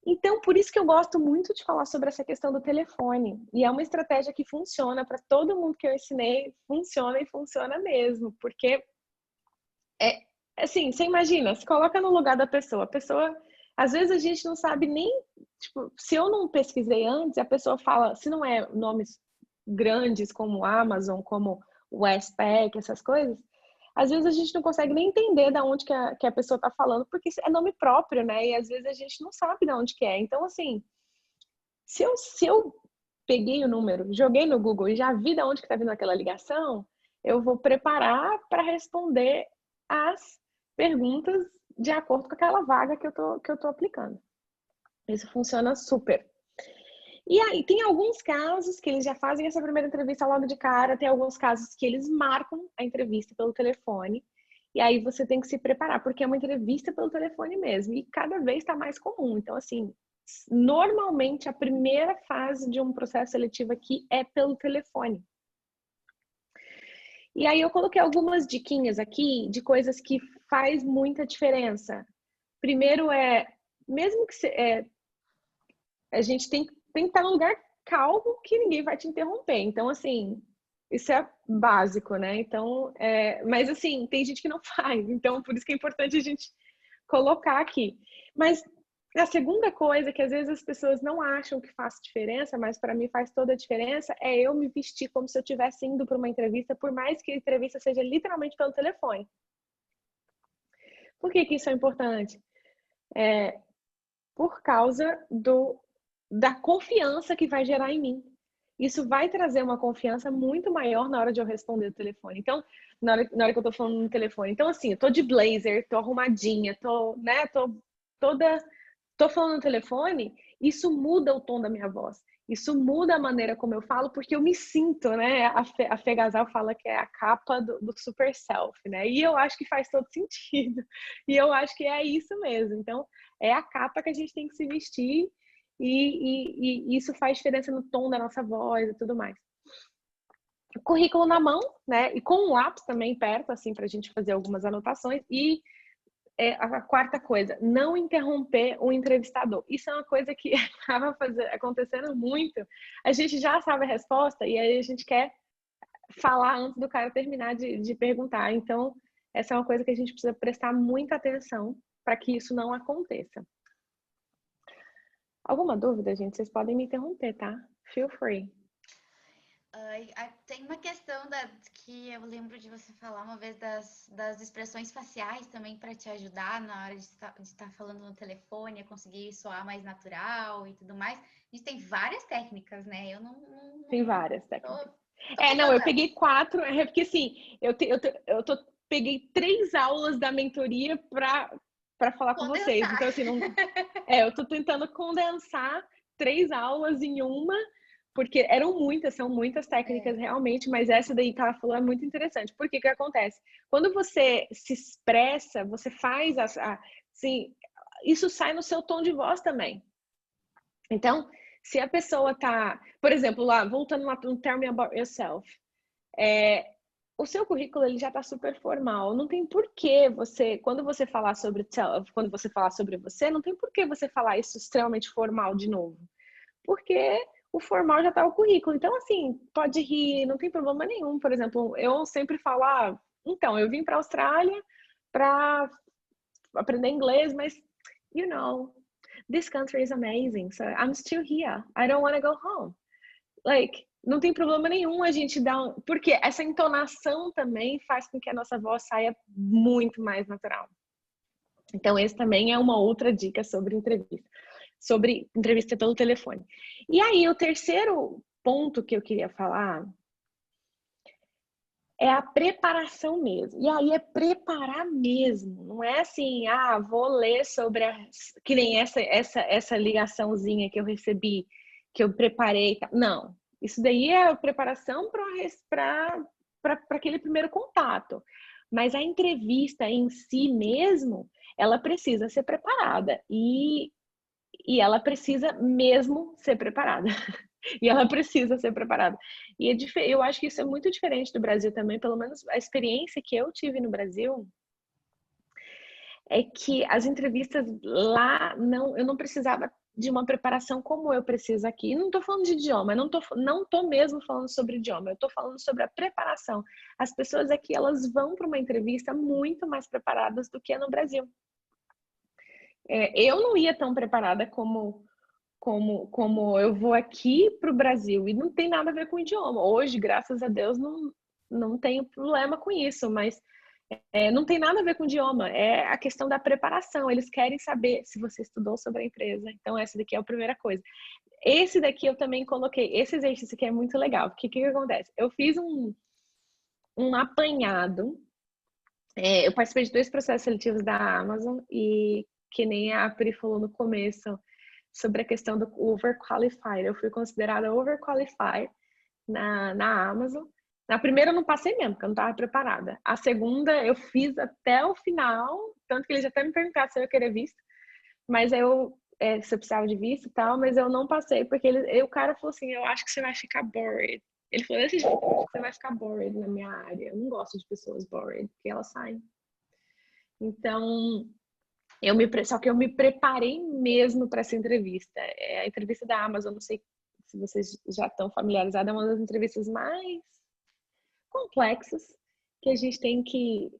Então, por isso que eu gosto muito de falar sobre essa questão do telefone. E é uma estratégia que funciona para todo mundo que eu ensinei, funciona e funciona mesmo. Porque, assim, você imagina, se coloca no lugar da pessoa. A pessoa, às vezes a gente não sabe nem, tipo, se eu não pesquisei antes, a pessoa fala, se não é nomes grandes como Amazon, como Westpac, essas coisas, às vezes a gente não consegue nem entender de onde que a pessoa está falando, porque é nome próprio, né? E às vezes a gente não sabe de onde que é. Então, assim, se eu peguei o número, joguei no Google e já vi de onde que está vindo aquela ligação, eu vou preparar para responder as perguntas de acordo com aquela vaga que eu tô aplicando. Isso funciona super. E aí, tem alguns casos que eles já fazem essa primeira entrevista logo de cara, tem alguns casos que eles marcam a entrevista pelo telefone, e aí você tem que se preparar, porque é uma entrevista pelo telefone mesmo, e cada vez está mais comum. Então, assim, normalmente a primeira fase de um processo seletivo aqui é pelo telefone. E aí eu coloquei algumas diquinhas aqui de coisas que faz muita diferença. Primeiro mesmo que a gente tem que estar num lugar calmo que ninguém vai te interromper. Então, assim, isso é básico, né? Então, mas assim, tem gente que não faz. Então, por isso que é importante a gente colocar aqui. Mas a segunda coisa que às vezes as pessoas não acham que faz diferença, mas para mim faz toda a diferença, é eu me vestir como se eu estivesse indo para uma entrevista, por mais que a entrevista seja literalmente pelo telefone. Por que isso é importante? Por causa da confiança que vai gerar em mim. Isso vai trazer uma confiança muito maior na hora de eu responder o telefone. Então, na hora que eu tô falando no telefone. Então, assim, eu tô de blazer, tô arrumadinha, tô falando no telefone, isso muda o tom da minha voz. Isso muda a maneira como eu falo, porque eu me sinto, né? A Fê Gasal fala que é a capa do super self, né? E eu acho que faz todo sentido. E eu acho que é isso mesmo. Então, é a capa que a gente tem que se vestir e isso faz diferença no tom da nossa voz e tudo mais. Currículo na mão, né? E com um lápis também perto, assim, pra gente fazer algumas anotações. E a quarta coisa, não interromper o entrevistador. Isso é uma coisa que estava acontecendo muito. A gente já sabe a resposta e aí a gente quer falar antes do cara terminar de perguntar. Então, essa é uma coisa que a gente precisa prestar muita atenção para que isso não aconteça. Alguma dúvida, gente? Vocês podem me interromper, tá? Feel free.
Tem uma questão que eu lembro de você falar uma vez das expressões faciais também para te ajudar na hora de estar falando no telefone, a conseguir soar mais natural e tudo mais. A gente tem várias técnicas, né? Eu não
tem várias técnicas.
Não,
eu peguei 4, porque assim, peguei 3 aulas da mentoria para falar com vocês. Então, assim, eu tô tentando condensar 3 aulas em uma, porque são muitas técnicas realmente, mas essa daí que ela falou é muito interessante. Por que acontece? Quando você se expressa, você faz assim, isso sai no seu tom de voz também. Então, Se a pessoa tá, por exemplo, lá, voltando lá para um Tell Me About Yourself, o seu currículo ele já está super formal. Não tem porquê você, quando você falar sobre você, não tem porquê você falar isso extremamente formal de novo. Porque o formal já está o currículo. Então, assim, pode rir, não tem problema nenhum. Por exemplo, eu sempre falo, então, eu vim para a Austrália para aprender inglês, mas, you know, this country is amazing, so I'm still here. I don't want to go home. Like, não tem problema nenhum a gente dar porque essa entonação também faz com que a nossa voz saia muito mais natural. Então, esse também é uma outra dica sobre entrevista pelo telefone. E aí, o terceiro ponto que eu queria falar é a preparação mesmo. E aí é preparar mesmo. Não é assim, vou ler sobre que nem essa ligaçãozinha que eu recebi, que eu preparei. Não. Isso daí é a preparação para aquele primeiro contato. Mas a entrevista em si mesmo, ela precisa ser preparada. E ela precisa mesmo ser preparada. E ela precisa ser preparada. E eu acho que isso é muito diferente do Brasil também, pelo menos a experiência que eu tive no Brasil é que as entrevistas lá, eu não precisava de uma preparação como eu preciso aqui. Não estou falando de idioma, não tô mesmo falando sobre idioma, eu estou falando sobre a preparação. As pessoas aqui, elas vão para uma entrevista muito mais preparadas do que no Brasil. Eu não ia tão preparada como eu vou aqui para o Brasil, e não tem nada a ver com o idioma. Hoje, graças a Deus, não tenho problema com isso, mas não tem nada a ver com o idioma, é a questão da preparação. Eles querem saber se você estudou sobre a empresa. Então, essa daqui é a primeira coisa. Esse daqui eu também coloquei, esse exercício aqui é muito legal, porque o que acontece? Eu fiz um apanhado, eu participei de 2 processos seletivos da Amazon, e que nem a Pri falou no começo, sobre a questão do overqualified. Eu fui considerada overqualified na Amazon. Na primeira eu não passei mesmo, porque eu não estava preparada. A segunda eu fiz até o final, tanto que eles até me perguntaram se eu ia querer visto, mas se eu precisava de visto e tal, mas eu não passei, porque o cara falou assim, eu acho que você vai ficar bored. Ele falou desse jeito, eu acho que você vai ficar bored na minha área. Eu não gosto de pessoas bored, porque elas saem. Então, só que eu me preparei mesmo para essa entrevista. A entrevista da Amazon, não sei se vocês já estão familiarizados, é uma das entrevistas mais complexas que a gente tem que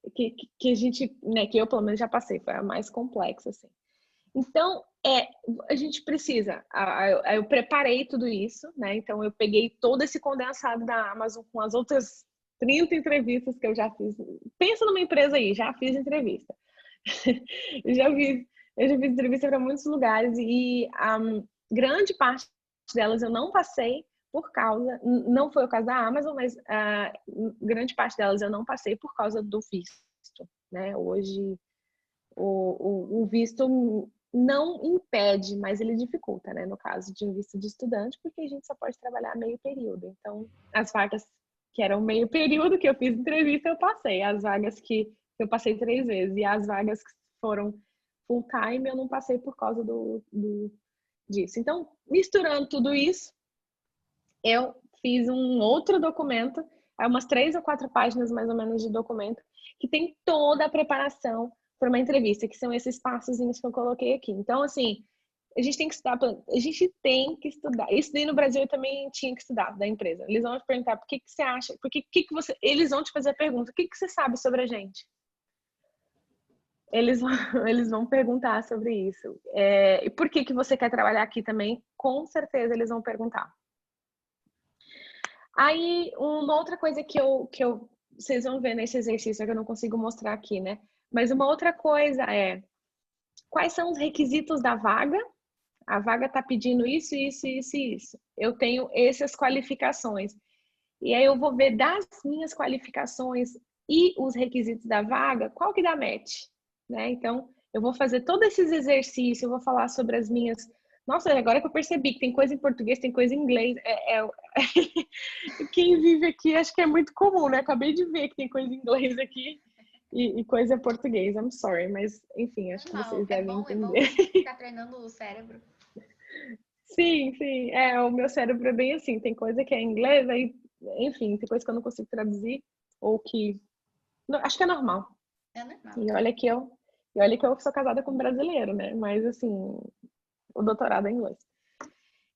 a gente, né, que eu pelo menos já passei, foi a mais complexa, assim. Então, a gente precisa, eu preparei tudo isso, né? Então eu peguei todo esse condensado da Amazon com as outras 30 entrevistas que eu já fiz. Pensa numa empresa aí, já fiz entrevista. eu já fiz entrevista para muitos lugares e a grande parte delas eu não passei por causa, não foi o caso da Amazon, mas grande parte delas eu não passei por causa do visto, né? Hoje o visto não impede, mas ele dificulta, né? No caso de um visto de estudante, porque a gente só pode trabalhar meio período. Então, as vagas que eram meio período que eu fiz entrevista, eu passei. As vagas que eu passei 3 vezes. E as vagas que foram full time, eu não passei por causa disso. Então, misturando tudo isso, eu fiz um outro documento, umas 3 ou 4 páginas mais ou menos de documento, que tem toda a preparação para uma entrevista, que são esses passozinhos que eu coloquei aqui. Então, assim, a gente tem que estudar. Isso daí no Brasil eu também tinha que estudar, da empresa. Eles vão te perguntar, por que você acha, eles vão te fazer a pergunta, o que você sabe sobre a gente? Eles vão perguntar sobre isso. E por que você quer trabalhar aqui também? Com certeza eles vão perguntar. Aí, uma outra coisa que vocês vão ver nesse exercício, que eu não consigo mostrar aqui, né? Mas uma outra coisa quais são os requisitos da vaga? A vaga está pedindo isso, isso, isso e isso. Eu tenho essas qualificações. E aí eu vou ver das minhas qualificações e os requisitos da vaga, qual que dá match, né? Então, eu vou fazer todos esses exercícios, eu vou falar sobre as minhas... Nossa, agora que eu percebi que tem coisa em português, tem coisa em inglês. Quem vive aqui, acho que é muito comum, né? Acabei de ver que tem coisa em inglês aqui e coisa em português. I'm sorry, mas enfim, acho que vocês devem entender.
É bom ficar treinando o cérebro.
Sim, sim. O meu cérebro é bem assim. Tem coisa que é em inglês, aí, enfim, tem coisa que eu não consigo traduzir, ou que. Acho que é normal.
É normal.
E olha que eu sou casada com um brasileiro, né? Mas assim, o doutorado é em inglês.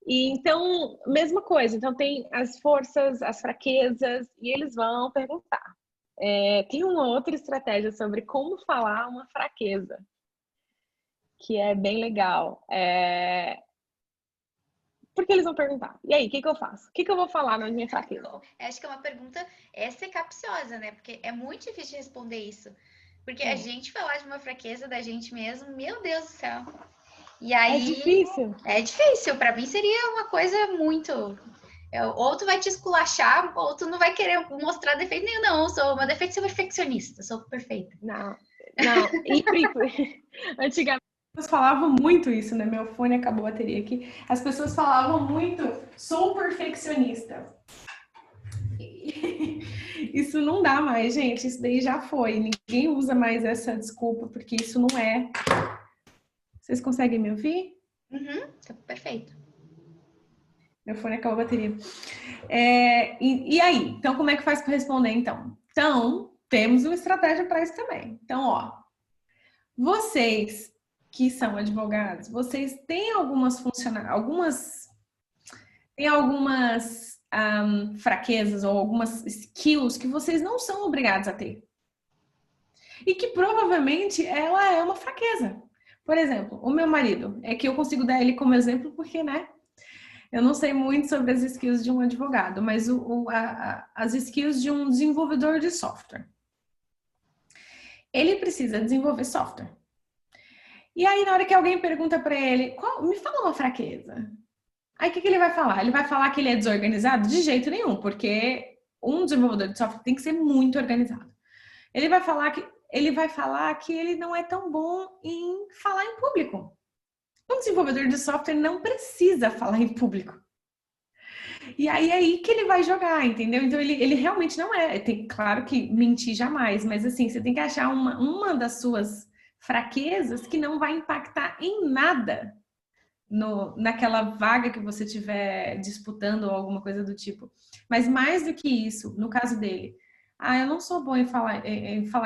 E então, mesma coisa. Então tem as forças, as fraquezas, e eles vão perguntar. Tem uma outra estratégia sobre como falar uma fraqueza, que é bem legal. Porque eles vão perguntar. E aí, o que que eu faço? O que que eu vou falar na minha fraqueza?
Acho que é uma pergunta, essa é capciosa, né? Porque é muito difícil de responder isso. Porque a gente falar de uma fraqueza da gente mesmo, meu Deus do céu. E
É
aí,
difícil.
é difícil. Pra mim seria uma coisa muito... Ou tu vai te esculachar, ou tu não vai querer mostrar defeito nenhum. Não, eu sou uma defeito, sou perfeccionista, sou perfeita.
Não, não. E antigamente.
As pessoas falavam muito isso, né? Meu fone acabou a bateria aqui. As pessoas falavam muito, sou perfeccionista. Isso não dá mais, gente. Isso daí já foi. Ninguém usa mais essa desculpa, porque isso não é. Vocês conseguem me ouvir?
Uhum, perfeito.
Meu fone acabou a bateria. E aí? Então, como é que faz para responder, então? Então, temos uma estratégia para isso também. Então, ó, vocês que são advogados, vocês têm algumas fraquezas ou algumas skills que vocês não são obrigados a ter. E que provavelmente ela é uma fraqueza. Por exemplo, o meu marido, é que eu consigo dar ele como exemplo porque, né? Eu não sei muito sobre as skills de um advogado, mas as skills de um desenvolvedor de software. Ele precisa desenvolver software. E aí, na hora que alguém pergunta para ele, me fala uma fraqueza. Aí, o que ele vai falar? Ele vai falar que ele é desorganizado? De jeito nenhum, porque um desenvolvedor de software tem que ser muito organizado. Ele vai falar que ele não é tão bom em falar em público. Um desenvolvedor de software não precisa falar em público. E aí é aí que ele vai jogar, entendeu? Então ele realmente não é. Tem, claro que mentir jamais, mas assim, você tem que achar uma das suas fraquezas que não vai impactar em nada naquela vaga que você estiver disputando ou alguma coisa do tipo. Mas mais do que isso, no caso dele, eu não sou boa em falar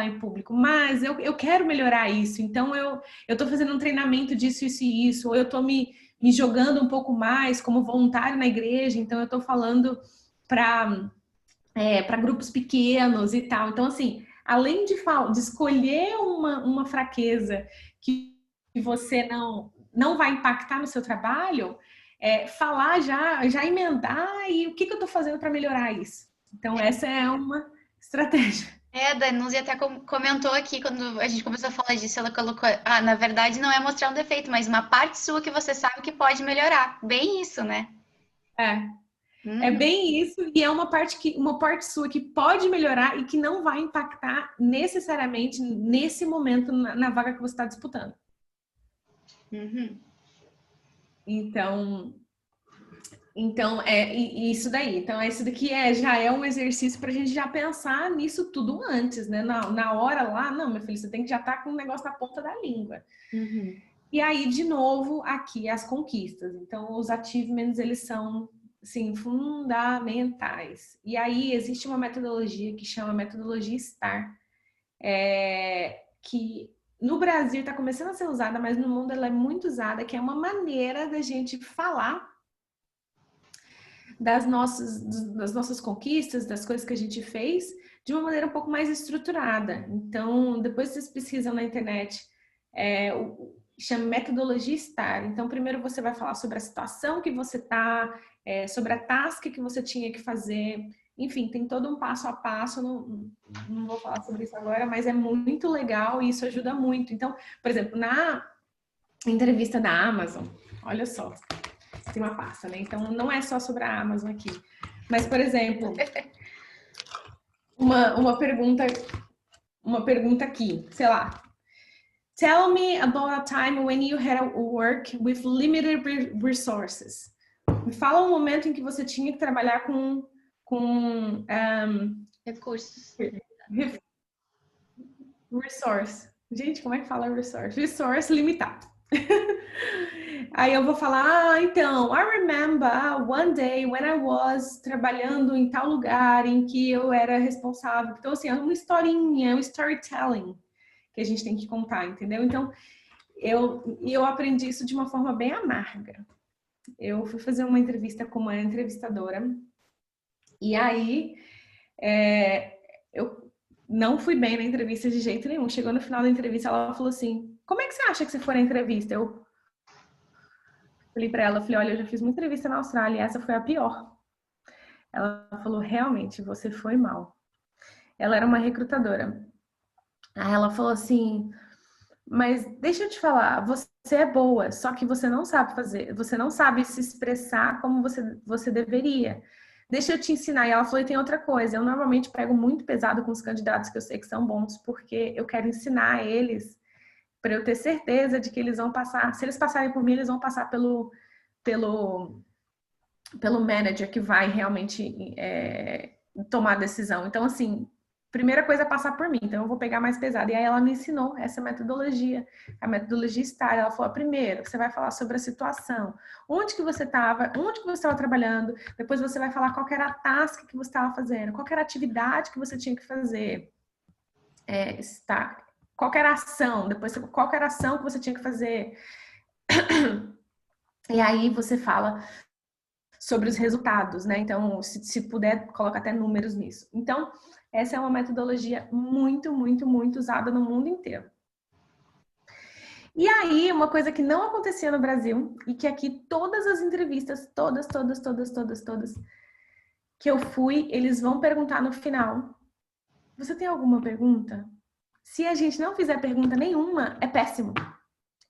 em público, mas eu quero melhorar isso. Então eu tô fazendo um treinamento disso, isso e isso, ou eu tô me jogando um pouco mais como voluntário na igreja, então eu tô falando para grupos pequenos e tal. Então, assim, além de escolher uma fraqueza que você não vai impactar no seu trabalho, falar já emendar e o que eu estou fazendo para melhorar isso. Então, essa é uma estratégia.
A Danuzi até comentou aqui, quando a gente começou a falar disso, ela colocou, na verdade não é mostrar um defeito, mas uma parte sua que você sabe que pode melhorar. Bem isso, né?
É bem isso, e é uma parte sua que pode melhorar e que não vai impactar necessariamente nesse momento na vaga que você está disputando.
Uhum.
Então, isso daí. Então, isso daqui já é um exercício para a gente já pensar nisso tudo antes, né? Na hora lá, não, meu filho, você tem que já estar com o negócio na ponta da língua.
Uhum.
E aí, de novo, aqui as conquistas. Então, os achievements, eles são, assim, fundamentais. E aí, existe uma metodologia que chama metodologia STAR, que no Brasil está começando a ser usada, mas no mundo ela é muito usada, que é uma maneira da gente falar das nossas conquistas, das coisas que a gente fez, de uma maneira um pouco mais estruturada. Então, depois vocês pesquisam na internet, chama metodologia STAR. Então, primeiro você vai falar sobre a situação que você está, sobre a task que você tinha que fazer. Enfim, tem todo um passo a passo, não vou falar sobre isso agora, mas é muito legal e isso ajuda muito. Então, por exemplo, na entrevista da Amazon, olha só, tem uma pasta, né? Então, não é só sobre a Amazon aqui. Mas, por exemplo, uma pergunta aqui, sei lá. Tell me about a time when you had to work with limited resources. Me fala um momento em que você tinha que trabalhar com
recursos.
Resource. Gente, como é que fala resource? Resource limitado. Aí eu vou falar, então, I remember one day when I was trabalhando em tal lugar em que eu era responsável. Então, assim, é uma historinha, um storytelling que a gente tem que contar, entendeu? Então, eu aprendi isso de uma forma bem amarga. Eu fui fazer uma entrevista com uma entrevistadora e aí eu não fui bem na entrevista de jeito nenhum. Chegou no final da entrevista, ela falou assim, como é que você acha que você foi na entrevista? Eu falei pra ela, falei, olha, eu já fiz uma entrevista na Austrália e essa foi a pior. Ela falou, realmente, você foi mal. Ela era uma recrutadora. Aí ela falou assim, mas deixa eu te falar, você é boa, só que você não sabe fazer, você não sabe se expressar como você deveria. Deixa eu te ensinar. E ela falou, e tem outra coisa, eu normalmente pego muito pesado com os candidatos que eu sei que são bons, porque eu quero ensinar eles para eu ter certeza de que eles vão passar, se eles passarem por mim, eles vão passar pelo manager que vai realmente tomar a decisão. Então, assim, primeira coisa é passar por mim, então eu vou pegar mais pesado. E aí ela me ensinou essa metodologia, a metodologia STAR. Ela falou, primeiro, você vai falar sobre a situação, onde que você estava trabalhando, depois você vai falar qual era a task que você estava fazendo, qual era a atividade que você tinha que fazer, qual era a ação, depois qual era a ação que você tinha que fazer. E aí você fala sobre os resultados, né? Então, se puder, coloca até números nisso. Então, essa é uma metodologia muito, muito, muito usada no mundo inteiro. E aí, uma coisa que não acontecia no Brasil, e que aqui todas as entrevistas, todas, que eu fui, eles vão perguntar no final, você tem alguma pergunta? Se a gente não fizer pergunta nenhuma, é péssimo.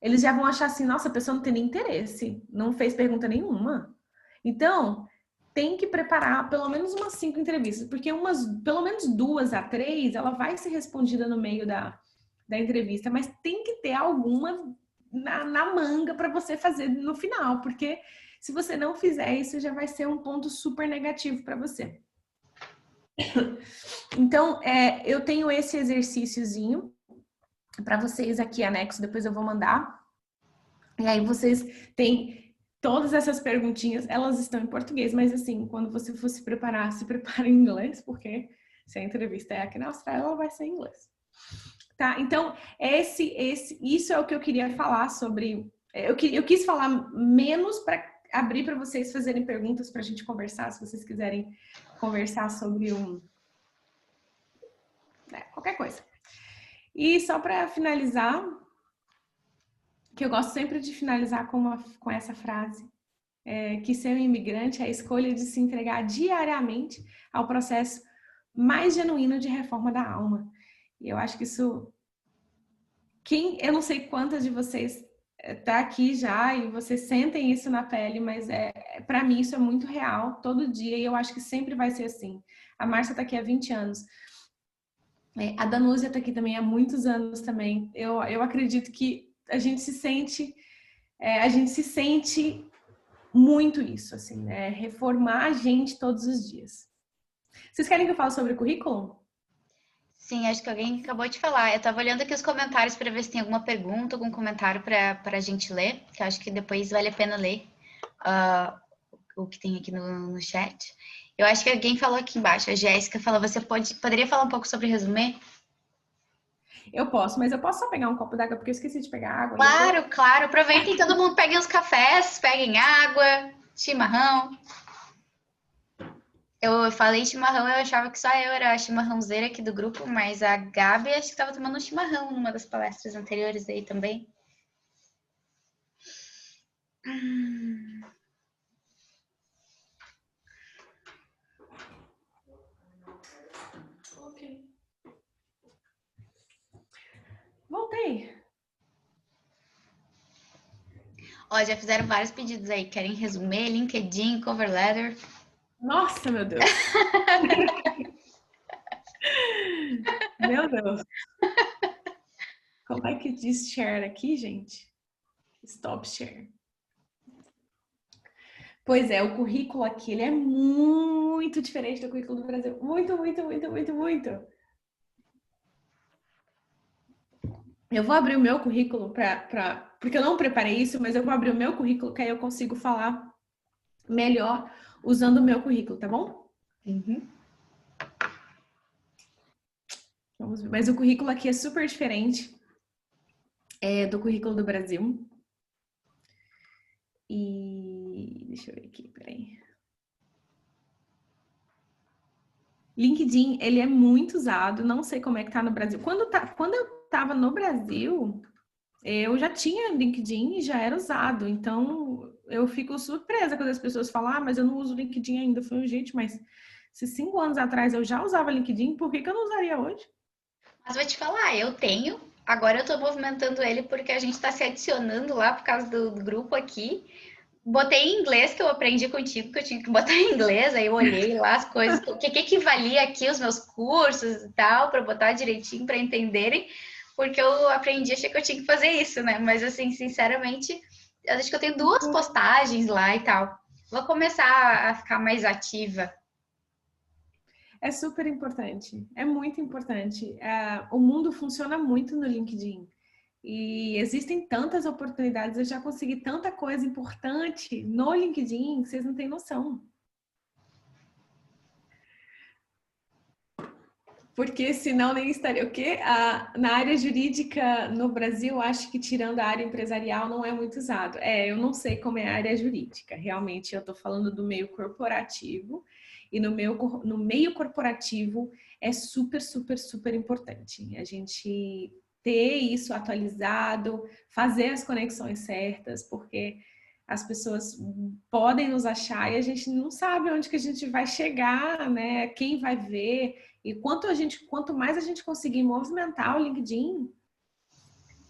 Eles já vão achar assim, nossa, a pessoa não tem nem interesse, não fez pergunta nenhuma. Então, tem que preparar pelo menos umas 5 entrevistas, porque pelo menos 2 a 3, ela vai ser respondida no meio da entrevista, mas tem que ter alguma na manga para você fazer no final, porque se você não fizer isso, já vai ser um ponto super negativo para você. Então, eu tenho esse exercíciozinho para vocês aqui anexo, depois eu vou mandar. E aí vocês têm todas essas perguntinhas, elas estão em português, mas assim, quando você for se prepare em inglês, porque se a entrevista é aqui na Austrália, ela vai ser em inglês. Tá? Então, isso é o que eu queria falar sobre. Eu quis falar menos para abrir para vocês fazerem perguntas para a gente conversar, se vocês quiserem conversar sobre qualquer coisa. E só para finalizar, que eu gosto sempre de finalizar com essa frase, que ser um imigrante é a escolha de se entregar diariamente ao processo mais genuíno de reforma da alma. E eu acho que isso... eu não sei quantas de vocês tá aqui já e vocês sentem isso na pele, mas para mim isso é muito real, todo dia, e eu acho que sempre vai ser assim. A Márcia tá aqui há 20 anos. A Danúzia tá aqui também há muitos anos também. Eu acredito que a gente se sente muito isso, assim, né? Reformar a gente todos os dias. Vocês querem que eu fale sobre currículo?
Sim, acho que alguém acabou de falar. Eu estava olhando aqui os comentários para ver se tem alguma pergunta, algum comentário para a gente ler, que eu acho que depois vale a pena ler o que tem aqui no chat. Eu acho que alguém falou aqui embaixo, a Jéssica falou, você poderia falar um pouco sobre resumê?
Eu posso, mas eu posso só pegar um copo d'água, porque eu esqueci de pegar água.
Claro, claro. Aproveitem, todo mundo peguem os cafés, peguem água, chimarrão. Eu falei chimarrão, eu achava que só eu era a chimarrãozeira aqui do grupo, mas a Gabi acho que estava tomando um chimarrão numa das palestras anteriores aí também.
Ok. Voltei.
Ó, já fizeram vários pedidos aí. Querem resumir, LinkedIn, cover letter.
Nossa, meu Deus. Meu Deus. Como é que diz share aqui, gente? Stop share. Pois é, o currículo aqui, ele é muito diferente do currículo do Brasil. Muito, muito, muito, muito, muito. Eu vou abrir o meu currículo para porque eu não preparei isso, mas eu vou abrir o meu currículo, que aí eu consigo falar melhor usando o meu currículo, tá bom?
Uhum.
Vamos ver. Mas o currículo aqui é super diferente do currículo do Brasil. E deixa eu ver aqui, peraí. LinkedIn, ele é muito usado, não sei como é que tá no Brasil. Quando eu tava no Brasil, eu já tinha LinkedIn e já era usado. Então, eu fico surpresa quando as pessoas falam, mas eu não uso LinkedIn ainda. Eu falo, gente, mas se 5 anos atrás eu já usava LinkedIn, por que eu não usaria hoje?
Mas vou te falar, eu tenho. Agora eu tô movimentando ele porque a gente tá se adicionando lá por causa do grupo aqui. Botei em inglês, que eu aprendi contigo, que eu tinha que botar em inglês, aí eu olhei lá as coisas, o que equivalia aqui os meus cursos e tal, para botar direitinho para entenderem, porque eu aprendi, achei que eu tinha que fazer isso, né? Mas assim, sinceramente, eu acho que eu tenho 2 postagens lá e tal. Vou começar a ficar mais ativa.
É super importante, é muito importante. O mundo funciona muito no LinkedIn. E existem tantas oportunidades, eu já consegui tanta coisa importante no LinkedIn, vocês não têm noção. Porque senão nem estaria o quê? Na área jurídica no Brasil, acho que tirando a área empresarial não é muito usado. Eu não sei como é a área jurídica. Realmente, eu estou falando do meio corporativo. E no meio corporativo é super, super, super importante. A gente ter isso atualizado, fazer as conexões certas, porque as pessoas podem nos achar e a gente não sabe onde que a gente vai chegar, né? Quem vai ver. E quanto mais a gente conseguir movimentar o LinkedIn,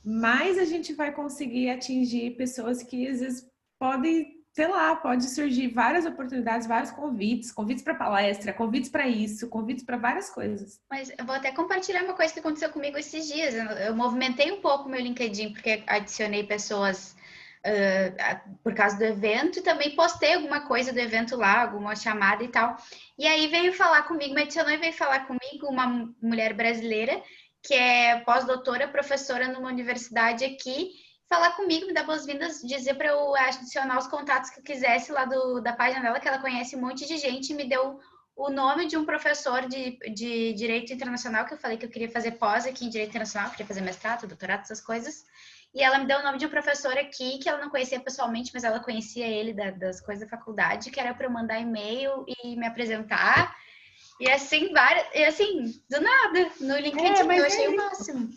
mais a gente vai conseguir atingir pessoas que às vezes podem, sei lá, pode surgir várias oportunidades, vários convites para palestra, convites para isso, convites para várias coisas.
Mas eu vou até compartilhar uma coisa que aconteceu comigo esses dias. Eu movimentei um pouco meu LinkedIn, porque adicionei pessoas por causa do evento e também postei alguma coisa do evento lá, alguma chamada e tal. E aí veio falar comigo, me adicionou e veio falar comigo uma mulher brasileira que é pós-doutora, professora numa universidade aqui, falar comigo, me dar boas-vindas, dizer para eu adicionar os contatos que eu quisesse lá da página dela, que ela conhece um monte de gente, e me deu o nome de um professor de Direito Internacional, que eu falei que eu queria fazer pós aqui em Direito Internacional, queria fazer mestrado, doutorado, essas coisas. E ela me deu o nome de um professor aqui, que ela não conhecia pessoalmente, mas ela conhecia ele das coisas da faculdade, que era para eu mandar e-mail e me apresentar. E assim, do nada, no LinkedIn, eu achei o máximo.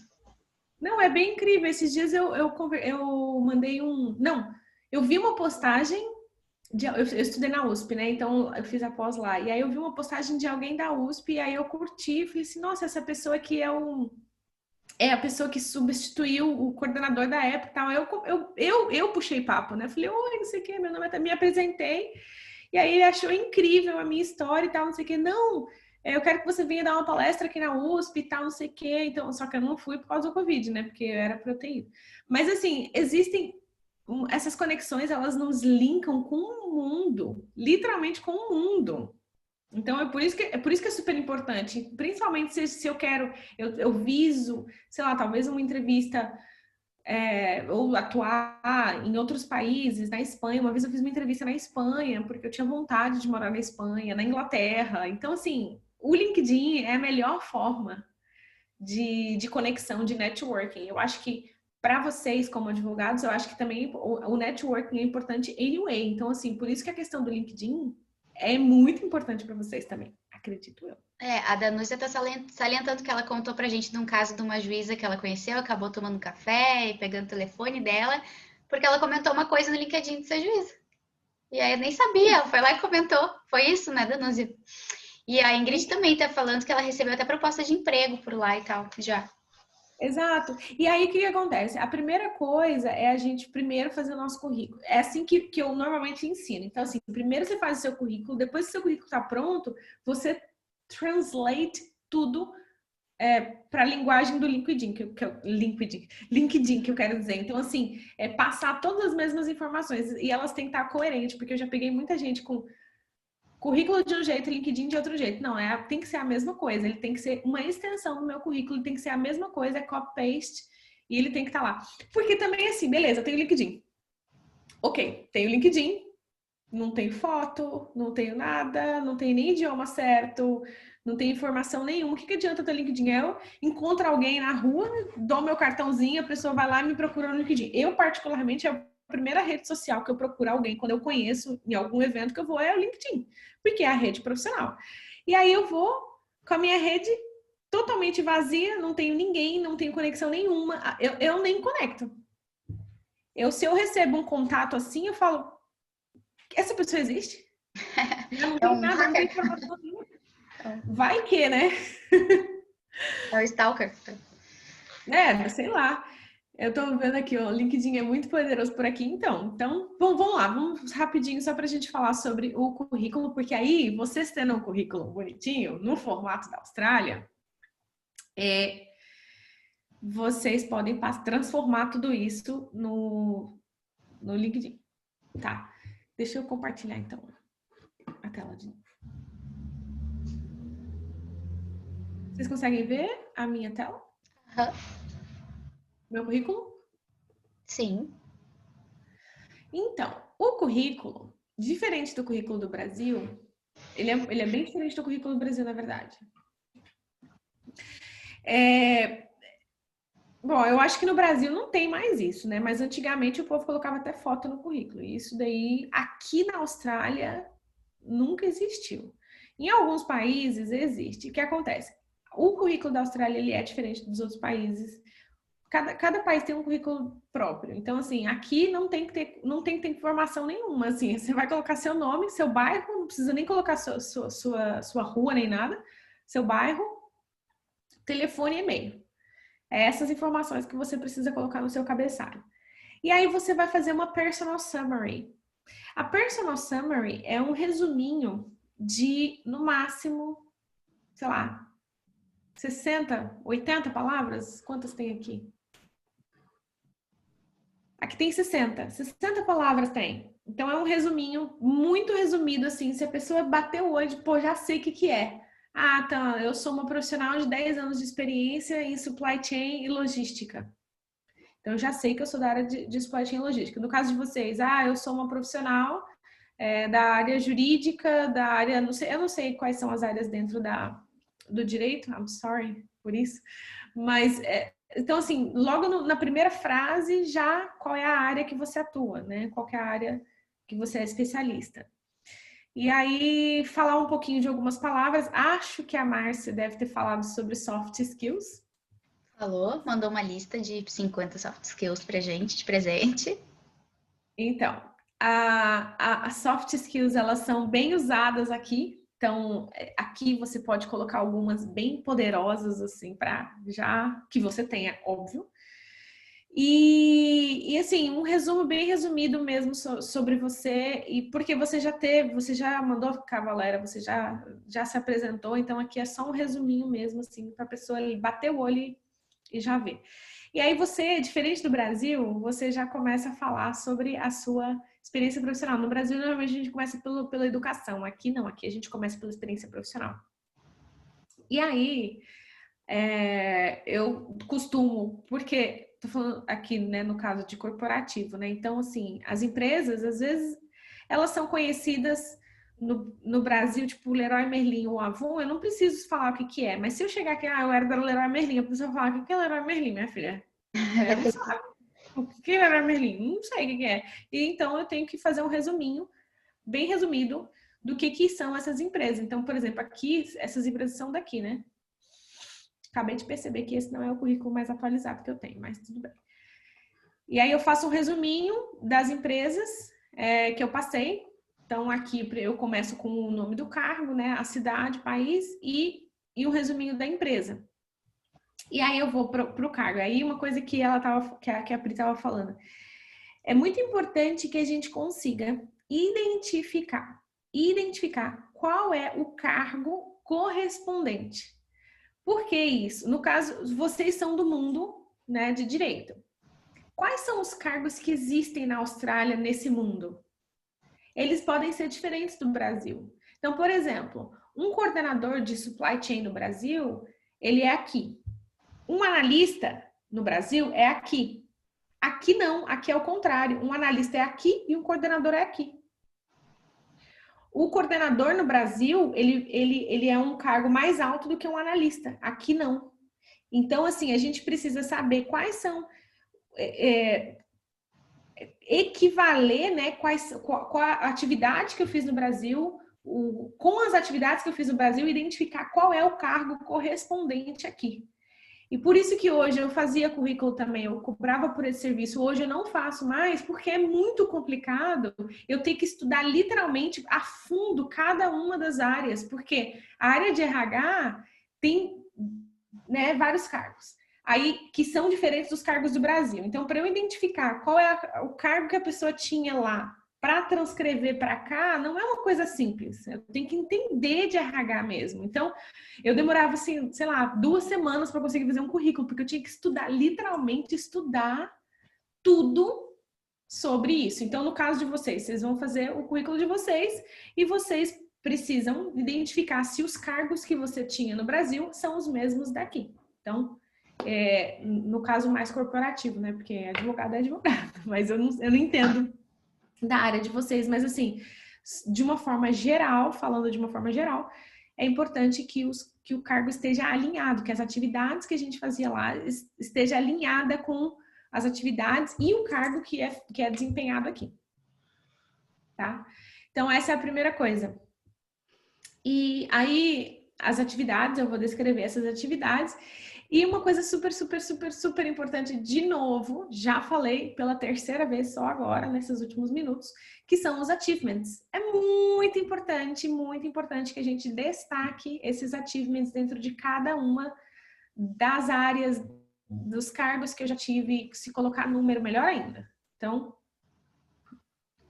Não, é bem incrível. Esses dias eu mandei um... Não, eu vi uma postagem... Eu estudei na USP, né? Então eu fiz a pós lá. E aí eu vi uma postagem de alguém da USP, e aí eu curti e falei assim, nossa, essa pessoa aqui é a pessoa que substituiu o coordenador da época e tal. Eu puxei papo, né? Falei, oi, não sei o que, meu nome é... Me apresentei. E aí ele achou incrível a minha história e tal, não sei o que. Não, eu quero que você venha dar uma palestra aqui na USP e tal, não sei o que. Então, só que eu não fui por causa do Covid, né? Porque eu era pra eu ter ido. Mas assim, existem essas conexões, elas nos linkam com o mundo, literalmente com o mundo. Então é por isso que é super importante, principalmente se eu quero, eu viso, sei lá, talvez uma entrevista ou atuar em outros países, na Espanha. Uma vez eu fiz uma entrevista na Espanha, porque eu tinha vontade de morar na Espanha, na Inglaterra. Então, assim, o LinkedIn é a melhor forma de conexão, de networking. Eu acho que para vocês, como advogados, eu acho que também o networking é importante anyway. Então, assim, por isso que a questão do LinkedIn é muito importante para vocês também, acredito eu.
A Danúcia está salientando que ela contou pra gente de um caso de uma juíza que ela conheceu, acabou tomando café e pegando o telefone dela, porque ela comentou uma coisa no LinkedIn de ser juíza. E aí eu nem sabia, ela foi lá e comentou. Foi isso, né, Danúcia? E a Ingrid também tá falando que ela recebeu até proposta de emprego por lá e tal, já.
Exato. E aí, o que acontece? A primeira coisa é a gente primeiro fazer o nosso currículo. É assim que eu normalmente ensino. Então, assim, primeiro você faz o seu currículo, depois que o seu currículo está pronto, você translate tudo para a linguagem do LinkedIn, LinkedIn, que eu quero dizer. Então, assim, passar todas as mesmas informações e elas têm que estar coerentes, porque eu já peguei muita gente com currículo de um jeito, LinkedIn de outro jeito. Não, tem que ser a mesma coisa. Ele tem que ser uma extensão do meu currículo, tem que ser a mesma coisa, é copy-paste. E ele tem que estar lá. Porque também, assim, beleza, tem o LinkedIn. Ok, tem o LinkedIn, não tenho foto, não tenho nada, não tenho nem idioma certo, não tenho informação nenhuma. O que adianta ter LinkedIn? Eu encontro alguém na rua, dou meu cartãozinho, a pessoa vai lá e me procura no LinkedIn. Eu, particularmente, a primeira rede social que eu procuro alguém quando eu conheço em algum evento que eu vou é o LinkedIn, porque é a rede profissional. E aí eu vou com a minha rede totalmente vazia, não tenho ninguém, não tenho conexão nenhuma, eu nem conecto. Se eu recebo um contato assim, eu falo, essa pessoa existe? Eu não tenho nada, não tenho informação nenhuma. Vai que, né?
É o stalker.
Sei lá. Eu tô vendo aqui, ó, o LinkedIn é muito poderoso por aqui, então. Então, vamos lá, vamos rapidinho só pra gente falar sobre o currículo, porque aí, vocês tendo um currículo bonitinho, no formato da Austrália, vocês podem transformar tudo isso no LinkedIn, tá? Deixa eu compartilhar, então, a tela de novo. Vocês conseguem ver a minha tela?
Uhum.
Meu currículo?
Sim.
Então, o currículo, diferente do currículo do Brasil, ele é bem diferente do currículo do Brasil, na verdade. Bom, eu acho que no Brasil não tem mais isso, né? Mas antigamente o povo colocava até foto no currículo. E isso daí, aqui na Austrália, nunca existiu. Em alguns países existe. O que acontece? O currículo da Austrália ele é diferente dos outros países. Cada país tem um currículo próprio. Então, assim, aqui não tem que ter informação nenhuma. Assim, você vai colocar seu nome, seu bairro, não precisa nem colocar sua rua nem nada. Seu bairro, telefone e e-mail. Essas informações que você precisa colocar no seu cabeçalho. E aí você vai fazer uma personal summary. A personal summary é um resuminho de, no máximo, sei lá, 60, 80 palavras? Quantas tem aqui? Aqui tem 60. 60 palavras tem. Então é um resuminho, muito resumido, assim. Se a pessoa bater o olho, pô, já sei o que é. Ah, tá, eu sou uma profissional de 10 anos de experiência em supply chain e logística. Então, eu já sei que eu sou da área de supply chain e logística. No caso de vocês, eu sou uma profissional da área jurídica, da área, eu não sei quais são as áreas dentro do direito, I'm sorry por isso, mas, então, assim, logo na primeira frase, já qual é a área que você atua, né? Qual que é a área que você é especialista. E aí, falar um pouquinho de algumas palavras. Acho que a Márcia deve ter falado sobre soft skills.
Falou, mandou uma lista de 50 soft skills pra gente, de presente.
Então, as soft skills, elas são bem usadas aqui. Então, aqui você pode colocar algumas bem poderosas, assim, para já que você tenha, óbvio. E assim, um resumo bem resumido mesmo sobre você, e porque você já mandou Cavalera, você já se apresentou, então aqui é só um resuminho mesmo, assim, para a pessoa bater o olho e já ver. E aí você, diferente do Brasil, você já começa a falar sobre a sua experiência profissional. No Brasil, normalmente a gente começa pela educação. Aqui não, aqui a gente começa pela experiência profissional. E aí, eu costumo, porque tô falando aqui, né, no caso de corporativo, né? Então, assim, as empresas, às vezes, elas são conhecidas no Brasil, tipo Leroy Merlin ou Avon, eu não preciso falar o que é, mas se eu chegar aqui, eu era da Leroy Merlin, a pessoa falar, o que é Leroy Merlin, minha filha? Não sabe. O que é Leroy Merlin? Não sei o que é. E então eu tenho que fazer um resuminho, bem resumido, do que são essas empresas. Então, por exemplo, aqui, essas empresas são daqui, né? Acabei de perceber que esse não é o currículo mais atualizado que eu tenho, mas tudo bem. E aí eu faço um resuminho das empresas que eu passei. Então, aqui eu começo com o nome do cargo, né? A cidade, país e o resuminho da empresa. E aí eu vou pro cargo. Aí uma coisa que a Pri estava falando. É muito importante que a gente consiga identificar qual é o cargo correspondente. Por que isso? No caso, vocês são do mundo, né, de direito. Quais são os cargos que existem na Austrália nesse mundo? Eles podem ser diferentes do Brasil. Então, por exemplo, um coordenador de supply chain no Brasil, ele é aqui. Um analista no Brasil é aqui. Aqui não, aqui é o contrário. Um analista é aqui e um coordenador é aqui. O coordenador no Brasil, ele é um cargo mais alto do que um analista. Aqui não. Então, assim, a gente precisa saber quais são... equivaler, né, qual a atividade que eu fiz no Brasil, com as atividades que eu fiz no Brasil, identificar qual é o cargo correspondente aqui. E por isso que hoje eu fazia currículo também, eu cobrava por esse serviço. Hoje eu não faço mais, porque é muito complicado. Eu tenho que estudar literalmente a fundo cada uma das áreas, porque a área de RH tem, né, vários cargos. Aí, que são diferentes dos cargos do Brasil. Então, para eu identificar qual é o cargo que a pessoa tinha lá para transcrever para cá, não é uma coisa simples. Eu tenho que entender de RH mesmo. Então, eu demorava, assim, sei lá, 2 semanas para conseguir fazer um currículo, porque eu tinha que estudar, literalmente estudar tudo sobre isso. Então, no caso de vocês, vocês vão fazer o currículo de vocês e vocês precisam identificar se os cargos que você tinha no Brasil são os mesmos daqui. Então, no caso mais corporativo, né? Porque advogado é advogado, mas eu não entendo da área de vocês, mas assim, de uma forma geral, falando de uma forma geral, é importante que o cargo esteja alinhado, que as atividades que a gente fazia lá esteja alinhada com as atividades e o cargo que é desempenhado aqui, tá? Então, essa é a primeira coisa. E aí, as atividades, eu vou descrever essas atividades. E uma coisa super importante, de novo, já falei pela 3ª vez só agora, nesses últimos minutos, que são os achievements. É muito importante que a gente destaque esses achievements dentro de cada uma das áreas, dos cargos que eu já tive, se colocar número, melhor ainda. Então,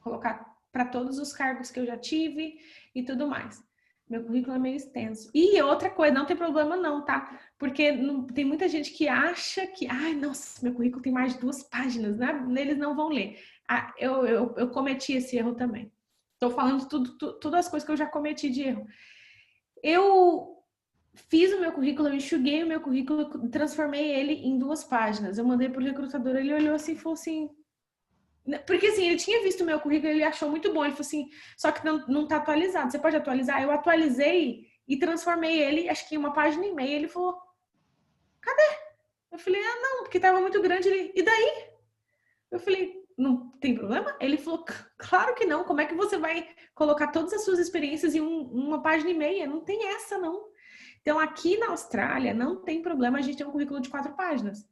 colocar para todos os cargos que eu já tive e tudo mais. Meu currículo é meio extenso. E outra coisa, não tem problema não, tá? Porque tem muita gente que acha que... Ai, nossa, meu currículo tem mais de 2 páginas, né? Eles não vão ler. Eu cometi esse erro também. Estou falando todas as coisas que eu já cometi de erro. Eu fiz o meu currículo, eu enxuguei o meu currículo, transformei ele em 2 páginas. Eu mandei pro recrutador, ele olhou assim e falou assim... Porque assim, ele tinha visto o meu currículo, ele achou muito bom, ele falou assim, só que não tá atualizado, você pode atualizar? Eu atualizei e transformei ele, acho que em 1,5 páginas, ele falou, cadê? Eu falei, não, porque tava muito grande, e daí? Eu falei, não tem problema? Ele falou, claro que não, como é que você vai colocar todas as suas experiências em 1,5 páginas? Não tem essa, não. Então, aqui na Austrália, não tem problema a gente ter um currículo de 4 páginas.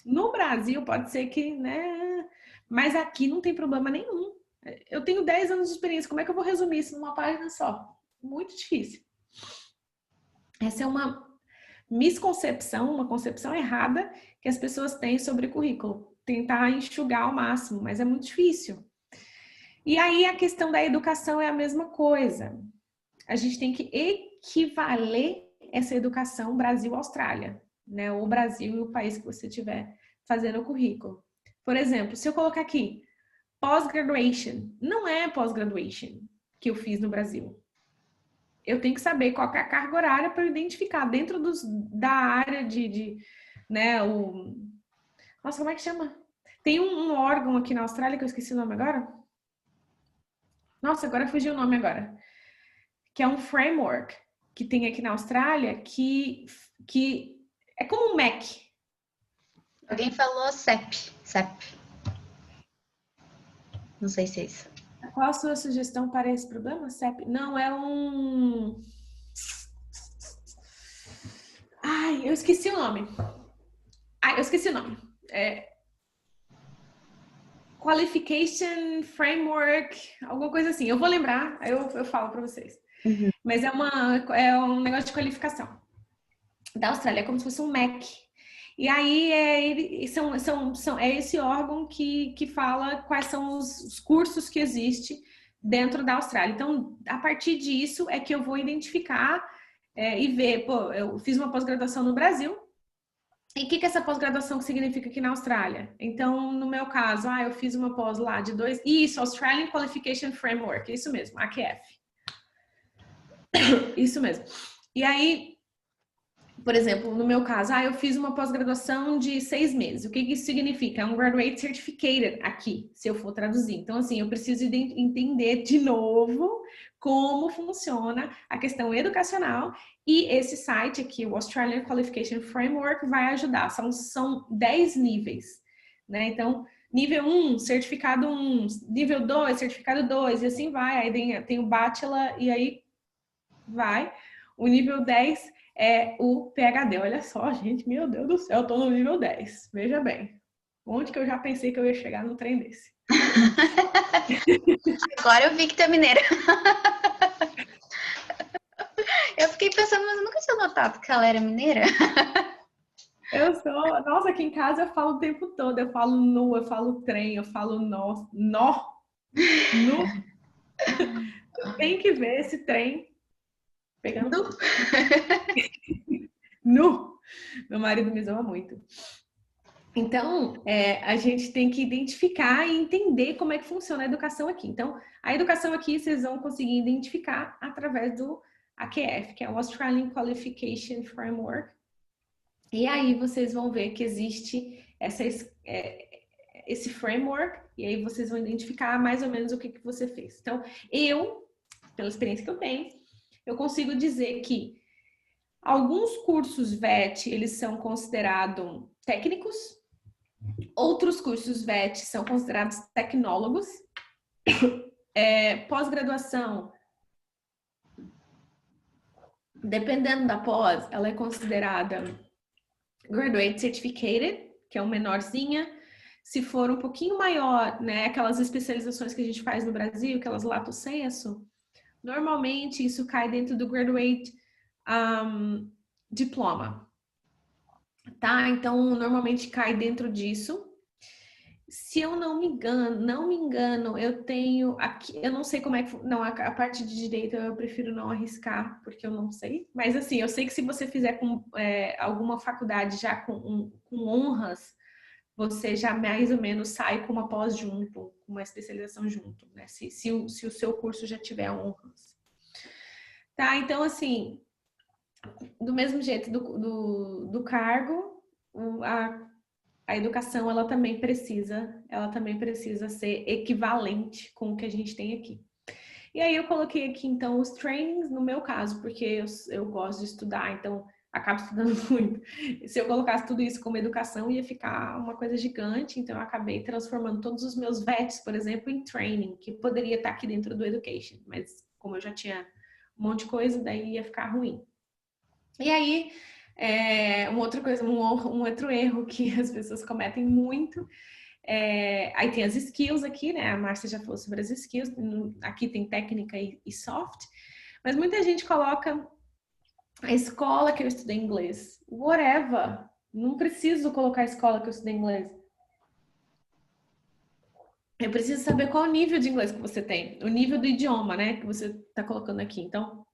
No Brasil, pode ser que, né... Mas aqui não tem problema nenhum. Eu tenho 10 anos de experiência. Como é que eu vou resumir isso numa página só? Muito difícil. Essa é uma misconcepção, uma concepção errada que as pessoas têm sobre currículo. Tentar enxugar ao máximo, mas é muito difícil. E aí a questão da educação é a mesma coisa. A gente tem que equivaler essa educação Brasil-Austrália, né? Ou Brasil e o país que você estiver fazendo o currículo. Por exemplo, se eu colocar aqui pós-graduation, não é pós-graduation que eu fiz no Brasil. Eu tenho que saber qual é a carga horária para eu identificar dentro da área né, nossa, como é que chama? Tem um órgão aqui na Austrália que eu esqueci o nome agora. Nossa, agora fugiu o nome agora. Que é um framework que tem aqui na Austrália que é como um MEC.
Alguém falou CEP. Não sei se é isso.
Qual a sua sugestão para esse problema, CEP? Não, é um... Ai, eu esqueci o nome. Qualification Framework, alguma coisa assim. Eu vou lembrar, eu falo para vocês.
Uhum.
Mas é um negócio de qualificação. Da Austrália, é como se fosse um MEC. E aí é esse órgão que fala quais são os cursos que existem dentro da Austrália. Então, a partir disso é que eu vou identificar e ver, pô, eu fiz uma pós-graduação no Brasil, e o que essa pós-graduação significa aqui na Austrália? Então, no meu caso, eu fiz uma pós lá de 2... Isso, Australian Qualification Framework, isso mesmo, AQF. Isso mesmo. E aí... por exemplo, no meu caso, eu fiz uma pós-graduação de 6 meses. O que isso significa? É um Graduate Certificated aqui, se eu for traduzir. Então, assim, eu preciso entender de novo como funciona a questão educacional, e esse site aqui, o Australian Qualification Framework, vai ajudar. São 10 níveis, né? Então, nível 1, certificado 1, nível 2, certificado 2, e assim vai. Aí tem o Bachelor, e aí vai. O nível 10 é o PhD. Olha só, gente, meu Deus do céu, eu tô no nível 10. Veja bem. Onde que eu já pensei que eu ia chegar num trem desse?
Agora eu vi que tu é mineira. Eu fiquei pensando, mas eu nunca tinha notado que ela era mineira.
Eu sou... Nossa, aqui em casa eu falo o tempo todo. Eu falo nu, eu falo trem, eu falo nó. Nó. Nu. Tem que ver esse trem pegando... Nu. Meu marido me zoa muito. Então, a gente tem que identificar e entender como é que funciona a educação aqui. Então, a educação aqui vocês vão conseguir identificar através do AQF, que é o Australian Qualification Framework. E aí vocês vão ver que existe esse framework, e aí vocês vão identificar mais ou menos o que você fez. Então, pela experiência que eu tenho, eu consigo dizer que alguns cursos VET, eles são considerados técnicos, outros cursos VET são considerados tecnólogos. Pós-graduação, dependendo da pós, ela é considerada Graduate Certificated, que é uma menorzinha. Se for um pouquinho maior, né, aquelas especializações que a gente faz no Brasil, aquelas lato sensu, normalmente isso cai dentro do Graduate Diploma. Tá? Então, normalmente cai dentro disso. Se eu não me engano, eu tenho aqui, eu não sei como é que, não, a parte de direito eu prefiro não arriscar, porque eu não sei. Mas assim, eu sei que se você fizer com alguma faculdade já com honras, você já mais ou menos sai com uma pós junto, com uma especialização junto, né? Se o seu curso já tiver honras. Tá? Então, assim, do mesmo jeito do cargo, a educação ela também precisa ser equivalente com o que a gente tem aqui. E aí eu coloquei aqui então os trainings no meu caso, porque eu gosto de estudar, então acabo estudando muito. Se eu colocasse tudo isso como educação, ia ficar uma coisa gigante, então eu acabei transformando todos os meus VETs, por exemplo, em training, que poderia estar aqui dentro do education, mas como eu já tinha um monte de coisa, daí ia ficar ruim. E aí, uma outra coisa, um outro erro que as pessoas cometem muito, aí tem as skills aqui, né? A Márcia já falou sobre as skills, aqui tem técnica e soft, mas muita gente coloca a escola que eu estudei inglês, whatever, não preciso colocar a escola que eu estudei inglês. Eu preciso saber qual o nível de inglês que você tem, o nível do idioma, né, que você está colocando aqui. Então,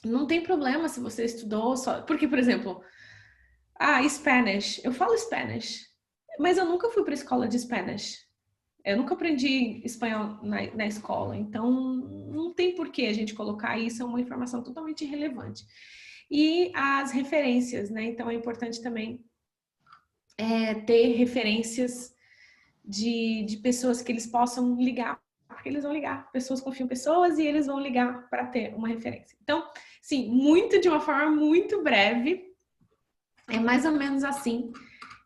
não tem problema se você estudou só... Porque, por exemplo, Spanish. Eu falo Spanish, mas eu nunca fui para escola de Spanish. Eu nunca aprendi espanhol na escola. Então, não tem por que a gente colocar isso, é uma informação totalmente irrelevante. E as referências, né? Então, é importante também ter referências de pessoas que eles possam ligar, porque eles vão ligar. Pessoas confiam em pessoas e eles vão ligar para ter uma referência. Então, sim, de uma forma muito breve, é mais ou menos assim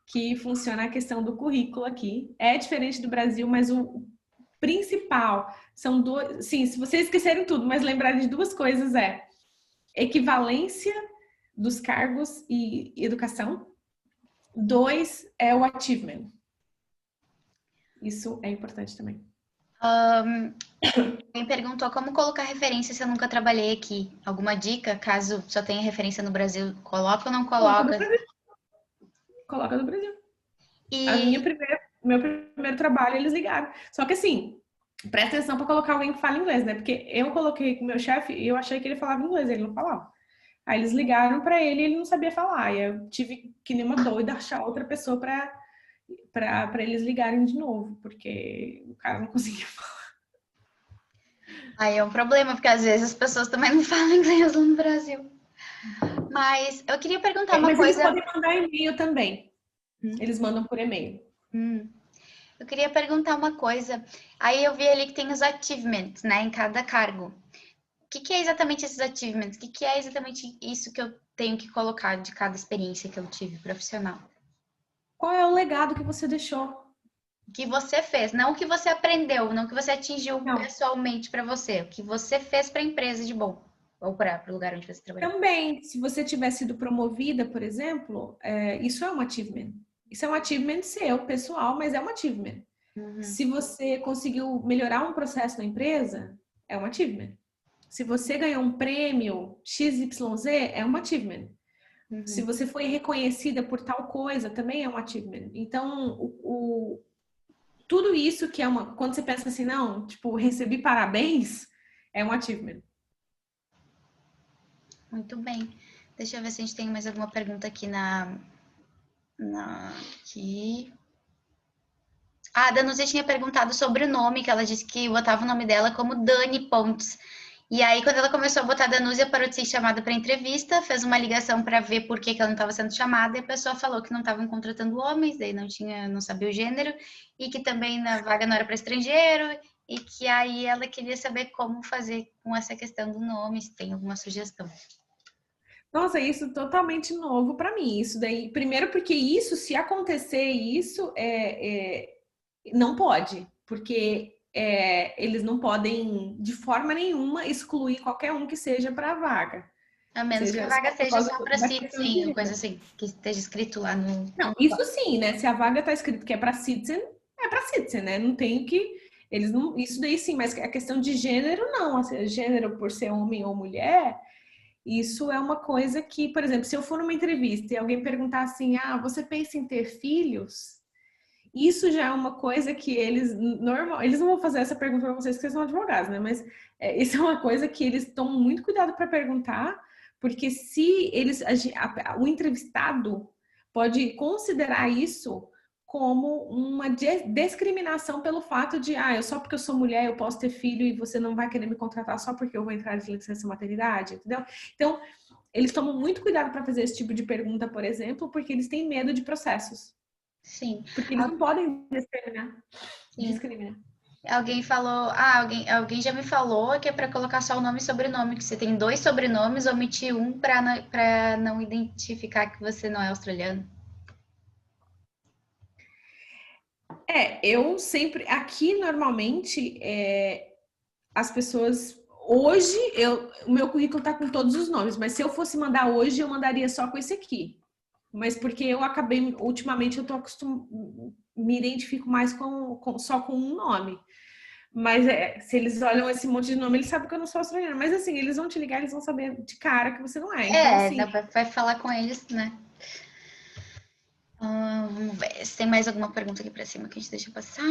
que funciona a questão do currículo aqui. É diferente do Brasil, mas o principal são dois... Sim, se vocês esquecerem tudo, mas lembrarem de duas coisas equivalência dos cargos e educação. 2 é o achievement. Isso é importante também.
Quem perguntou como colocar referência se eu nunca trabalhei aqui. Alguma dica? Caso só tenha referência no Brasil, coloca ou não coloca?
Coloca no Brasil. Meu primeiro trabalho, eles ligaram. Só que assim, presta atenção para colocar alguém que fala inglês, né? Porque eu coloquei com o meu chefe e eu achei que ele falava inglês, ele não falava. Aí eles ligaram para ele e ele não sabia falar. E eu tive que nem uma doida achar outra pessoa para eles ligarem de novo, porque o cara não conseguia falar.
Aí é um problema, porque às vezes as pessoas também não falam inglês lá no Brasil. Mas eu queria perguntar uma
Mas
coisa.
eles podem mandar e-mail também.
Hum.
Eles mandam por e-mail.
Eu queria perguntar uma coisa. Aí eu vi ali que tem os achievements, né, em cada cargo. O que é exatamente esses achievements? O que é exatamente isso que eu tenho que colocar de cada experiência que eu tive profissional?
Qual é o legado que você deixou?
O que você fez, não o que você aprendeu, não o que você atingiu
Não.
pessoalmente para você, o que você fez para a empresa de bom, ou para o lugar onde você trabalhou.
Também, se você tiver sido promovida, por exemplo, isso é um achievement. Isso é um achievement seu, pessoal, mas é um achievement. Se você conseguiu melhorar um processo na empresa, é um achievement. Se você ganhou um prêmio XYZ, é um achievement. Se você foi reconhecida por tal coisa, também é um achievement. Então, tudo isso que é uma... Quando você pensa assim, não, tipo, recebi parabéns, é um achievement.
Muito bem. Deixa eu ver se a gente tem mais alguma pergunta aqui aqui. A Danusa tinha perguntado sobre o nome, que ela disse que botava o nome dela como Dani Pontes. E aí, quando ela começou a botar Danusa, parou de ser chamada para entrevista, fez uma ligação para ver por que ela não estava sendo chamada, e a pessoa falou que não estavam contratando homens, daí não sabia o gênero, e que também na vaga não era para estrangeiro, e que aí ela queria saber como fazer com essa questão do nome, se tem alguma sugestão.
Nossa, isso é totalmente novo para mim. Isso daí, primeiro porque isso, se acontecer isso, não pode, porque eles não podem de forma nenhuma excluir qualquer um que seja para a vaga.
A menos que a vaga seja só para citizen, coisa assim, que esteja escrito lá no...
Não, isso sim, né? Se a vaga tá escrito que é para citizen, é para citizen, né? Não tem que... Eles não... Isso daí sim, mas a questão de gênero, não. Assim, gênero por ser homem ou mulher... Isso é uma coisa que, por exemplo, se eu for numa entrevista e alguém perguntar assim, você pensa em ter filhos? Isso já é uma coisa que eles eles não vão fazer essa pergunta para vocês porque são advogados, né? Mas isso é uma coisa que eles tomam muito cuidado para perguntar, porque se o entrevistado pode considerar isso como uma discriminação pelo fato de, só porque eu sou mulher eu posso ter filho e você não vai querer me contratar só porque eu vou entrar de licença maternidade, entendeu? Então, eles tomam muito cuidado para fazer esse tipo de pergunta, por exemplo, porque eles têm medo de processos.
Sim.
Porque eles não podem discriminar.
Alguém falou, alguém já me falou que é para colocar só o nome e sobrenome, que você tem 2 sobrenomes, omitir um para não identificar que você não é australiano.
Eu sempre, aqui normalmente, as pessoas, hoje, o meu currículo tá com todos os nomes, mas se eu fosse mandar hoje, eu mandaria só com esse aqui. Mas porque eu acabei, ultimamente, eu tô me identifico mais só com um nome. Mas se eles olham esse monte de nome, eles sabem que eu não sou australiana. Mas assim, eles vão te ligar, eles vão saber de cara que você não é. Então, assim,
vai falar com eles, né? Vamos ver se tem mais alguma pergunta aqui pra cima que a gente deixa passar.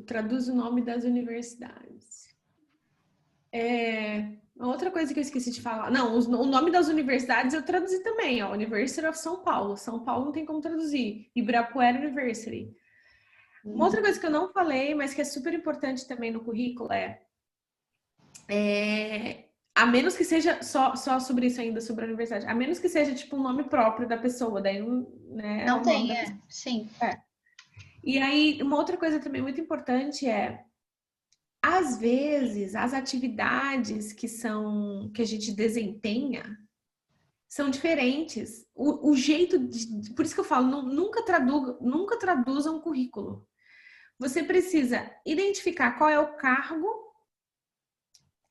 Traduz o nome das universidades. Outra coisa que eu esqueci de falar. Não, o nome das universidades eu traduzi também, ó. University of São Paulo. São Paulo não tem como traduzir. Ibirapuera University. Uma outra coisa que eu não falei, mas que é super importante também no currículo a menos que seja só sobre isso ainda, sobre a universidade, a menos que seja tipo um nome próprio da pessoa, daí né,
não tem, sim.
E aí, uma outra coisa também muito importante às vezes, as atividades que a gente desempenha são diferentes. O jeito por isso que eu falo, nunca traduza um currículo. Você precisa identificar qual é o cargo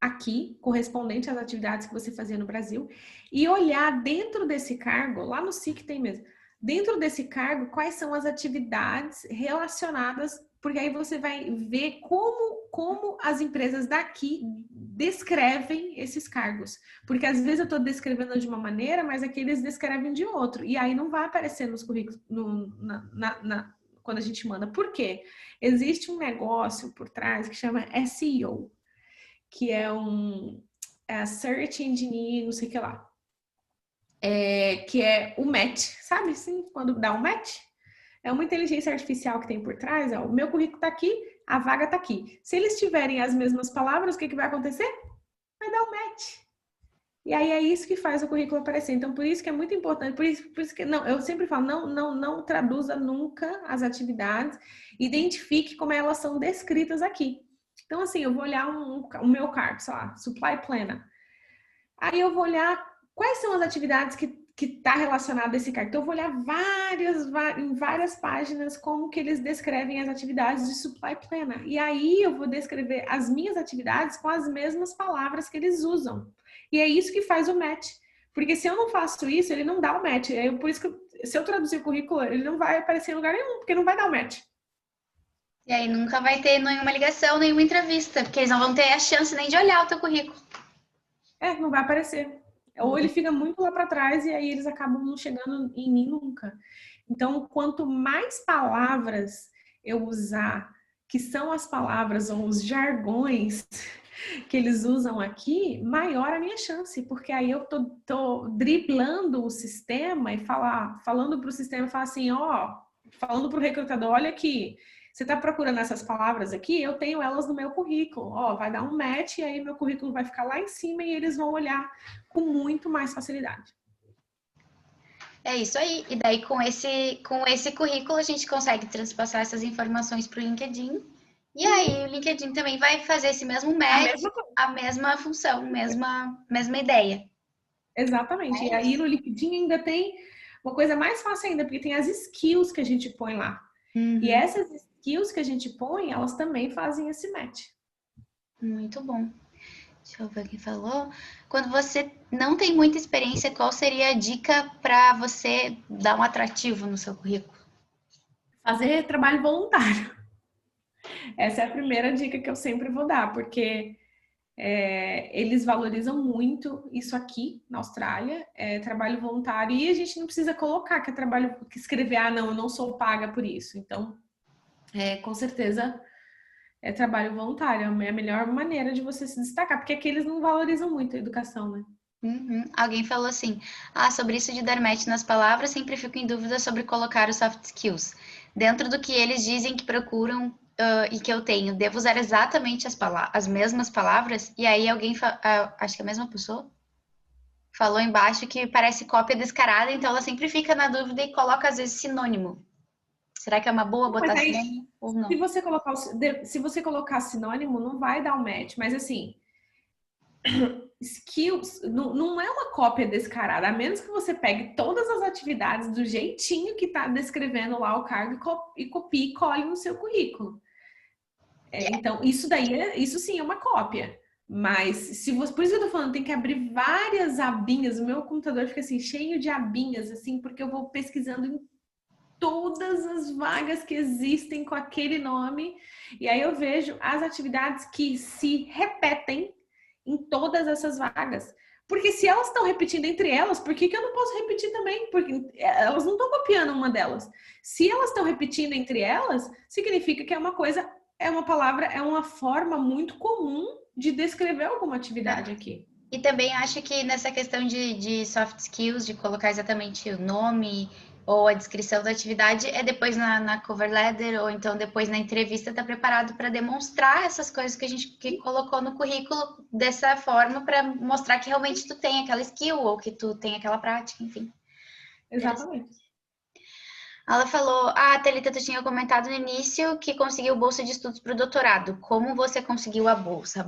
aqui, correspondente às atividades que você fazia no Brasil, e olhar dentro desse cargo, lá no SIC tem mesmo, dentro desse cargo, quais são as atividades relacionadas, porque aí você vai ver como as empresas daqui descrevem esses cargos. Porque às vezes eu estou descrevendo de uma maneira, mas aqui eles descrevem de outro. E aí não vai aparecer nos currículos, quando a gente manda. Por quê? Existe um negócio por trás que chama SEO, que é Search Engine, não sei o que lá. Que é o match, sabe assim, quando dá um match? É uma inteligência artificial que tem por trás, o meu currículo tá aqui, a vaga tá aqui. Se eles tiverem as mesmas palavras, o que vai acontecer? Vai dar um match. E aí é isso que faz o currículo aparecer. Então, por isso que é muito importante, por isso que não, eu sempre falo, não traduza nunca as atividades, identifique como elas são descritas aqui. Então, assim, eu vou olhar o meu card, sei lá, Supply Planner. Aí eu vou olhar quais são as atividades que está relacionada a esse card. Então, eu vou olhar em várias páginas como que eles descrevem as atividades de Supply Planner. E aí eu vou descrever as minhas atividades com as mesmas palavras que eles usam. E é isso que faz o match. Porque se eu não faço isso, ele não dá o match. Por isso que se eu traduzir o currículo, ele não vai aparecer em lugar nenhum, porque não vai dar o match.
E aí nunca vai ter nenhuma ligação, nenhuma entrevista, porque eles não vão ter a chance nem de olhar o teu currículo.
Não vai aparecer. Ou ele fica muito lá para trás e aí eles acabam não chegando em mim nunca. Então, quanto mais palavras eu usar, que são as palavras ou os jargões que eles usam aqui, maior a minha chance, porque aí eu tô driblando o sistema e falando para o sistema, falar assim, falando para o recrutador, olha aqui, você está procurando essas palavras aqui, eu tenho elas no meu currículo, vai dar um match e aí meu currículo vai ficar lá em cima e eles vão olhar com muito mais facilidade.
É isso aí. E daí com esse currículo a gente consegue transpassar essas informações para o LinkedIn. E aí o LinkedIn também vai fazer esse mesmo match, a mesma função, mesma ideia.
Exatamente. E aí no LinkedIn ainda tem uma coisa mais fácil ainda, porque tem as skills que a gente põe lá. E essas skills que a gente põe, elas também fazem esse match.
Muito bom. Deixa eu ver quem falou. Quando você não tem muita experiência, qual seria a dica para você dar um atrativo no seu currículo?
Fazer trabalho voluntário. Essa é a primeira dica que eu sempre vou dar, porque eles valorizam muito isso aqui na Austrália, trabalho voluntário, e a gente não precisa colocar que é trabalho, que escrever, não, eu não sou paga por isso. Então, com certeza, é trabalho voluntário, é a melhor maneira de você se destacar, porque aqui eles não valorizam muito a educação, né?
Alguém falou assim, sobre isso de dar match nas palavras, sempre fico em dúvida sobre colocar os soft skills. Dentro do que eles dizem que procuram e que eu tenho, devo usar exatamente as mesmas palavras? E aí alguém, acho que a mesma pessoa, falou embaixo que parece cópia descarada, então ela sempre fica na dúvida e coloca às vezes sinônimo. Será que é uma boa botar sinônimo ou não?
Se você colocar sinônimo, não vai dar um match, mas assim, skills não é uma cópia descarada, a menos que você pegue todas as atividades do jeitinho que tá descrevendo lá o cargo e copie e cole no seu currículo. Então, isso sim é uma cópia. Mas por isso que eu tô falando, tem que abrir várias abinhas. O meu computador fica assim, cheio de abinhas, assim, porque eu vou pesquisando em todas as vagas que existem com aquele nome. E aí eu vejo as atividades que se repetem em todas essas vagas. Porque se elas estão repetindo entre elas, por que eu não posso repetir também? Porque elas não estão copiando uma delas. Se elas estão repetindo entre elas, significa que é uma coisa, é uma palavra, é uma forma muito comum de descrever alguma atividade aqui.
E também acho que nessa questão de soft skills, de colocar exatamente o nome ou a descrição da atividade, é depois na cover letter ou então depois na entrevista tá preparado para demonstrar essas coisas que a gente colocou no currículo dessa forma para mostrar que realmente tu tem aquela skill ou que tu tem aquela prática, enfim.
Exatamente.
Ela falou, Thalita, tu tinha comentado no início que conseguiu bolsa de estudos para o doutorado. Como você conseguiu a bolsa?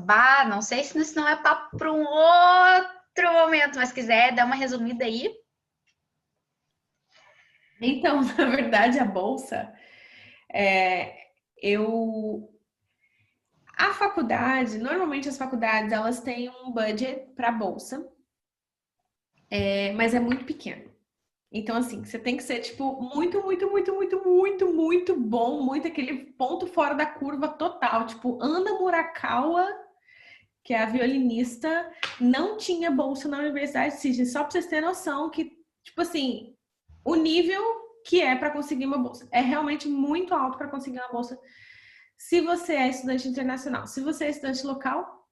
Não sei se isso não é papo para um outro momento, mas quiser dar uma resumida aí.
Então, na verdade, a bolsa, a faculdade, normalmente as faculdades, elas têm um budget para bolsa, mas é muito pequeno. Então, assim, você tem que ser, tipo, muito bom, muito aquele ponto fora da curva total. Tipo, Ana Murakawa, que é a violinista, não tinha bolsa na Universidade de Sydney, só pra vocês terem noção que, tipo assim, o nível que é para conseguir uma bolsa é realmente muito alto para conseguir uma bolsa. Se você é estudante internacional, se você é estudante local,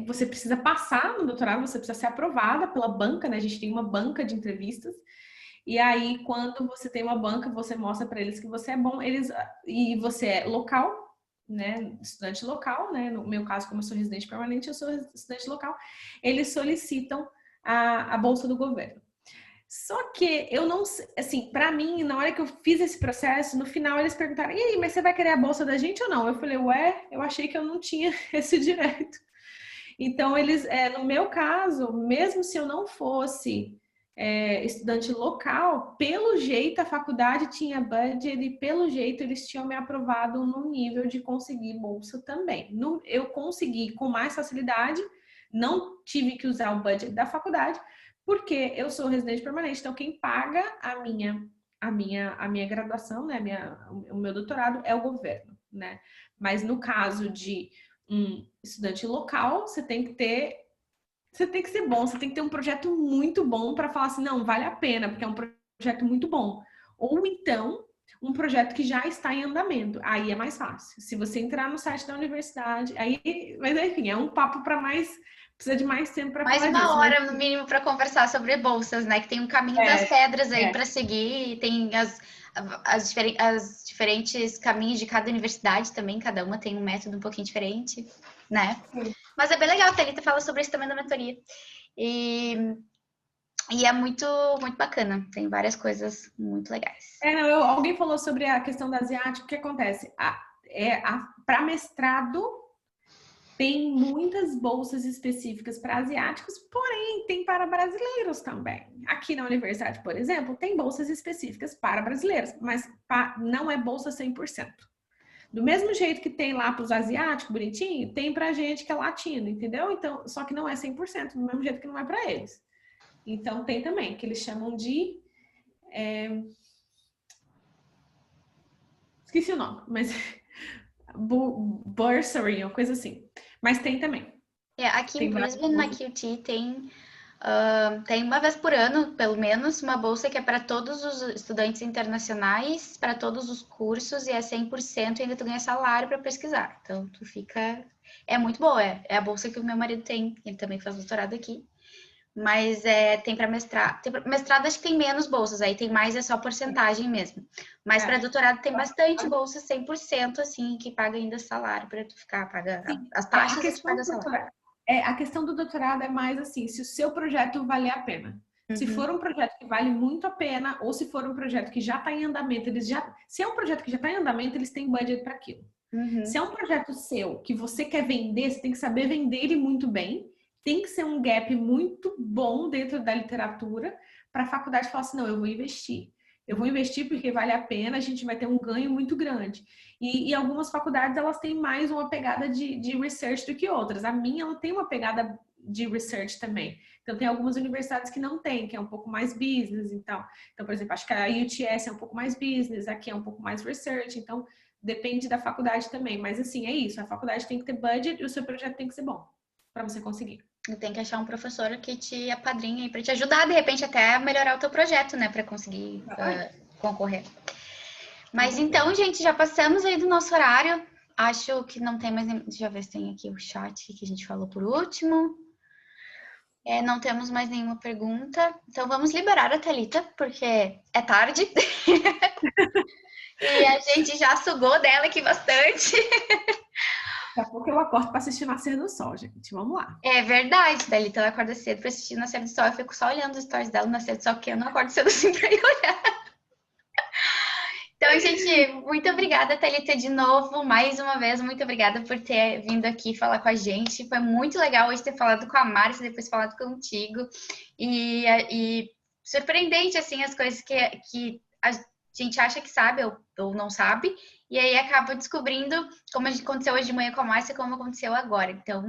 você precisa passar no doutorado, você precisa ser aprovada pela banca, né? A gente tem uma banca de entrevistas. E aí, quando você tem uma banca, você mostra para eles que você é bom, e você é local, né? Estudante local, né? No meu caso, como eu sou residente permanente, eu sou estudante local. Eles solicitam a bolsa do governo. Só que eu não, assim, para mim, na hora que eu fiz esse processo, no final eles perguntaram: e aí, mas você vai querer a bolsa da gente ou não? Eu falei: ué, eu achei que eu não tinha esse direito. Então, eles, no meu caso, mesmo se eu não fosse estudante local, pelo jeito a faculdade tinha budget e pelo jeito eles tinham me aprovado no nível de conseguir bolsa também. Eu consegui com mais facilidade, não tive que usar o budget da faculdade, porque eu sou residente permanente, então quem paga a minha graduação, né, o meu doutorado é o governo, né? Mas no caso de um estudante local, você tem que ser bom, você tem que ter um projeto muito bom para falar assim, não, vale a pena, porque é um projeto muito bom. Ou então, um projeto que já está em andamento. Aí é mais fácil. Se você entrar no site da universidade, mas enfim, é um papo para mais, precisa de mais tempo para falar disso.
Mais uma hora, no mínimo, para conversar sobre bolsas, né? Que tem um caminho das pedras aí para seguir, tem as diferentes caminhos de cada universidade também, cada uma tem um método um pouquinho diferente, né? Sim. Mas é bem legal, a Thalita fala sobre isso também na mentoria. E é muito, muito bacana, tem várias coisas muito legais.
Alguém falou sobre a questão da asiática, o que acontece? Para mestrado, tem muitas bolsas específicas para asiáticos, porém tem para brasileiros também. Aqui na universidade, por exemplo, tem bolsas específicas para brasileiros, mas não é bolsa 100%. Do mesmo jeito que tem lá para os asiáticos, bonitinho, tem para gente que é latino, entendeu? Então, só que não é 100%, do mesmo jeito que não é para eles. Então, tem também, que eles chamam de... Esqueci o nome, mas... bursary, uma coisa assim. Mas tem também.
Aqui em Brisbane, na QT, tem uma vez por ano, pelo menos, uma bolsa que é para todos os estudantes internacionais, para todos os cursos, e é 100% e ainda tu ganha salário para pesquisar. Então, tu fica... É muito boa, é a bolsa que o meu marido tem, ele também faz doutorado aqui. Mas tem para mestrado. Mestrado acho que tem menos bolsas, aí tem mais, é só porcentagem mesmo. Mas para doutorado tem bastante bolsa, 100%, assim, que paga ainda salário para tu ficar, paga as taxas e tu paga salário.
A questão do doutorado é mais assim, se o seu projeto valer a pena. Se for um projeto que vale muito a pena, ou se for um projeto que já está em andamento, se é um projeto que já está em andamento, eles têm budget para aquilo. Se é um projeto seu que você quer vender, você tem que saber vender ele muito bem. Tem que ser um gap muito bom dentro da literatura para a faculdade falar assim, não, eu vou investir. Eu vou investir porque vale a pena, a gente vai ter um ganho muito grande. E algumas faculdades, elas têm mais uma pegada de research do que outras. A minha, ela tem uma pegada de research também. Então, tem algumas universidades que não tem, que é um pouco mais business. Então, por exemplo, acho que a UTS é um pouco mais business, aqui é um pouco mais research. Então, depende da faculdade também. Mas, assim, é isso. A faculdade tem que ter budget e o seu projeto tem que ser bom para você conseguir.
Tem que achar um professor que te apadrinhe para te ajudar, de repente, até a melhorar o teu projeto, né? Para conseguir concorrer. Mas então, gente, já passamos aí do nosso horário. Acho que não tem mais... Deixa eu ver se tem aqui o chat que a gente falou por último. Não temos mais nenhuma pergunta. Então, vamos liberar a Thalita, porque é tarde. E a gente já sugou dela aqui bastante.
Daqui a pouco eu acordo para assistir Nascer do Sol, gente. Vamos lá.
É verdade, Thalita. Ela acorda cedo para assistir Nascer do Sol. Eu fico só olhando os stories dela no Nascer do Sol, porque eu não acordo cedo assim para ir olhar. Então, gente, muito obrigada, Thalita, de novo, mais uma vez. Muito obrigada por ter vindo aqui falar com a gente. Foi muito legal hoje ter falado com a Márcia, depois falado contigo. E surpreendente, assim, as coisas que a gente acha que sabe ou não sabe. E aí acaba descobrindo como aconteceu hoje de manhã com a Márcia, como aconteceu agora. Então,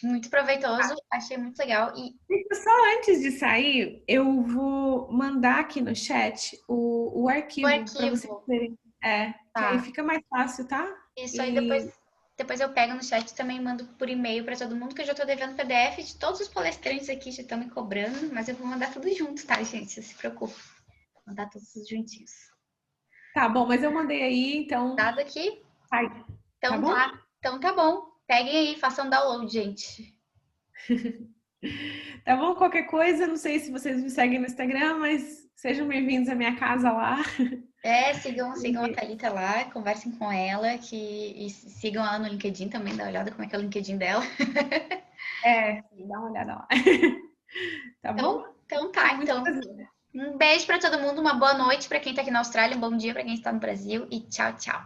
muito proveitoso, achei muito legal. E
só antes de sair, eu vou mandar aqui no chat o arquivo para vocês verem. Que aí fica mais fácil, tá?
Isso aí depois eu pego no chat e também mando por e-mail para todo mundo, que eu já tô devendo PDF de todos os palestrantes aqui, já estão me cobrando, mas eu vou mandar tudo junto, tá, gente? Não se preocupe. Vou mandar todos juntinhos.
Tá bom, mas eu mandei aí, então...
Dado aqui?
Então
Então tá bom. Peguem aí, façam download, gente.
Tá bom? Qualquer coisa, não sei se vocês me seguem no Instagram, mas Sejam bem-vindos à minha casa lá.
Sigam a Thalita lá, conversem com ela, e sigam ela no LinkedIn também, dá uma olhada como é que é o LinkedIn dela.
Dá uma olhada lá. Tá bom?
Então tá, então. Um beijo para todo mundo, uma boa noite para quem tá aqui na Austrália, um bom dia para quem está no Brasil e tchau, tchau.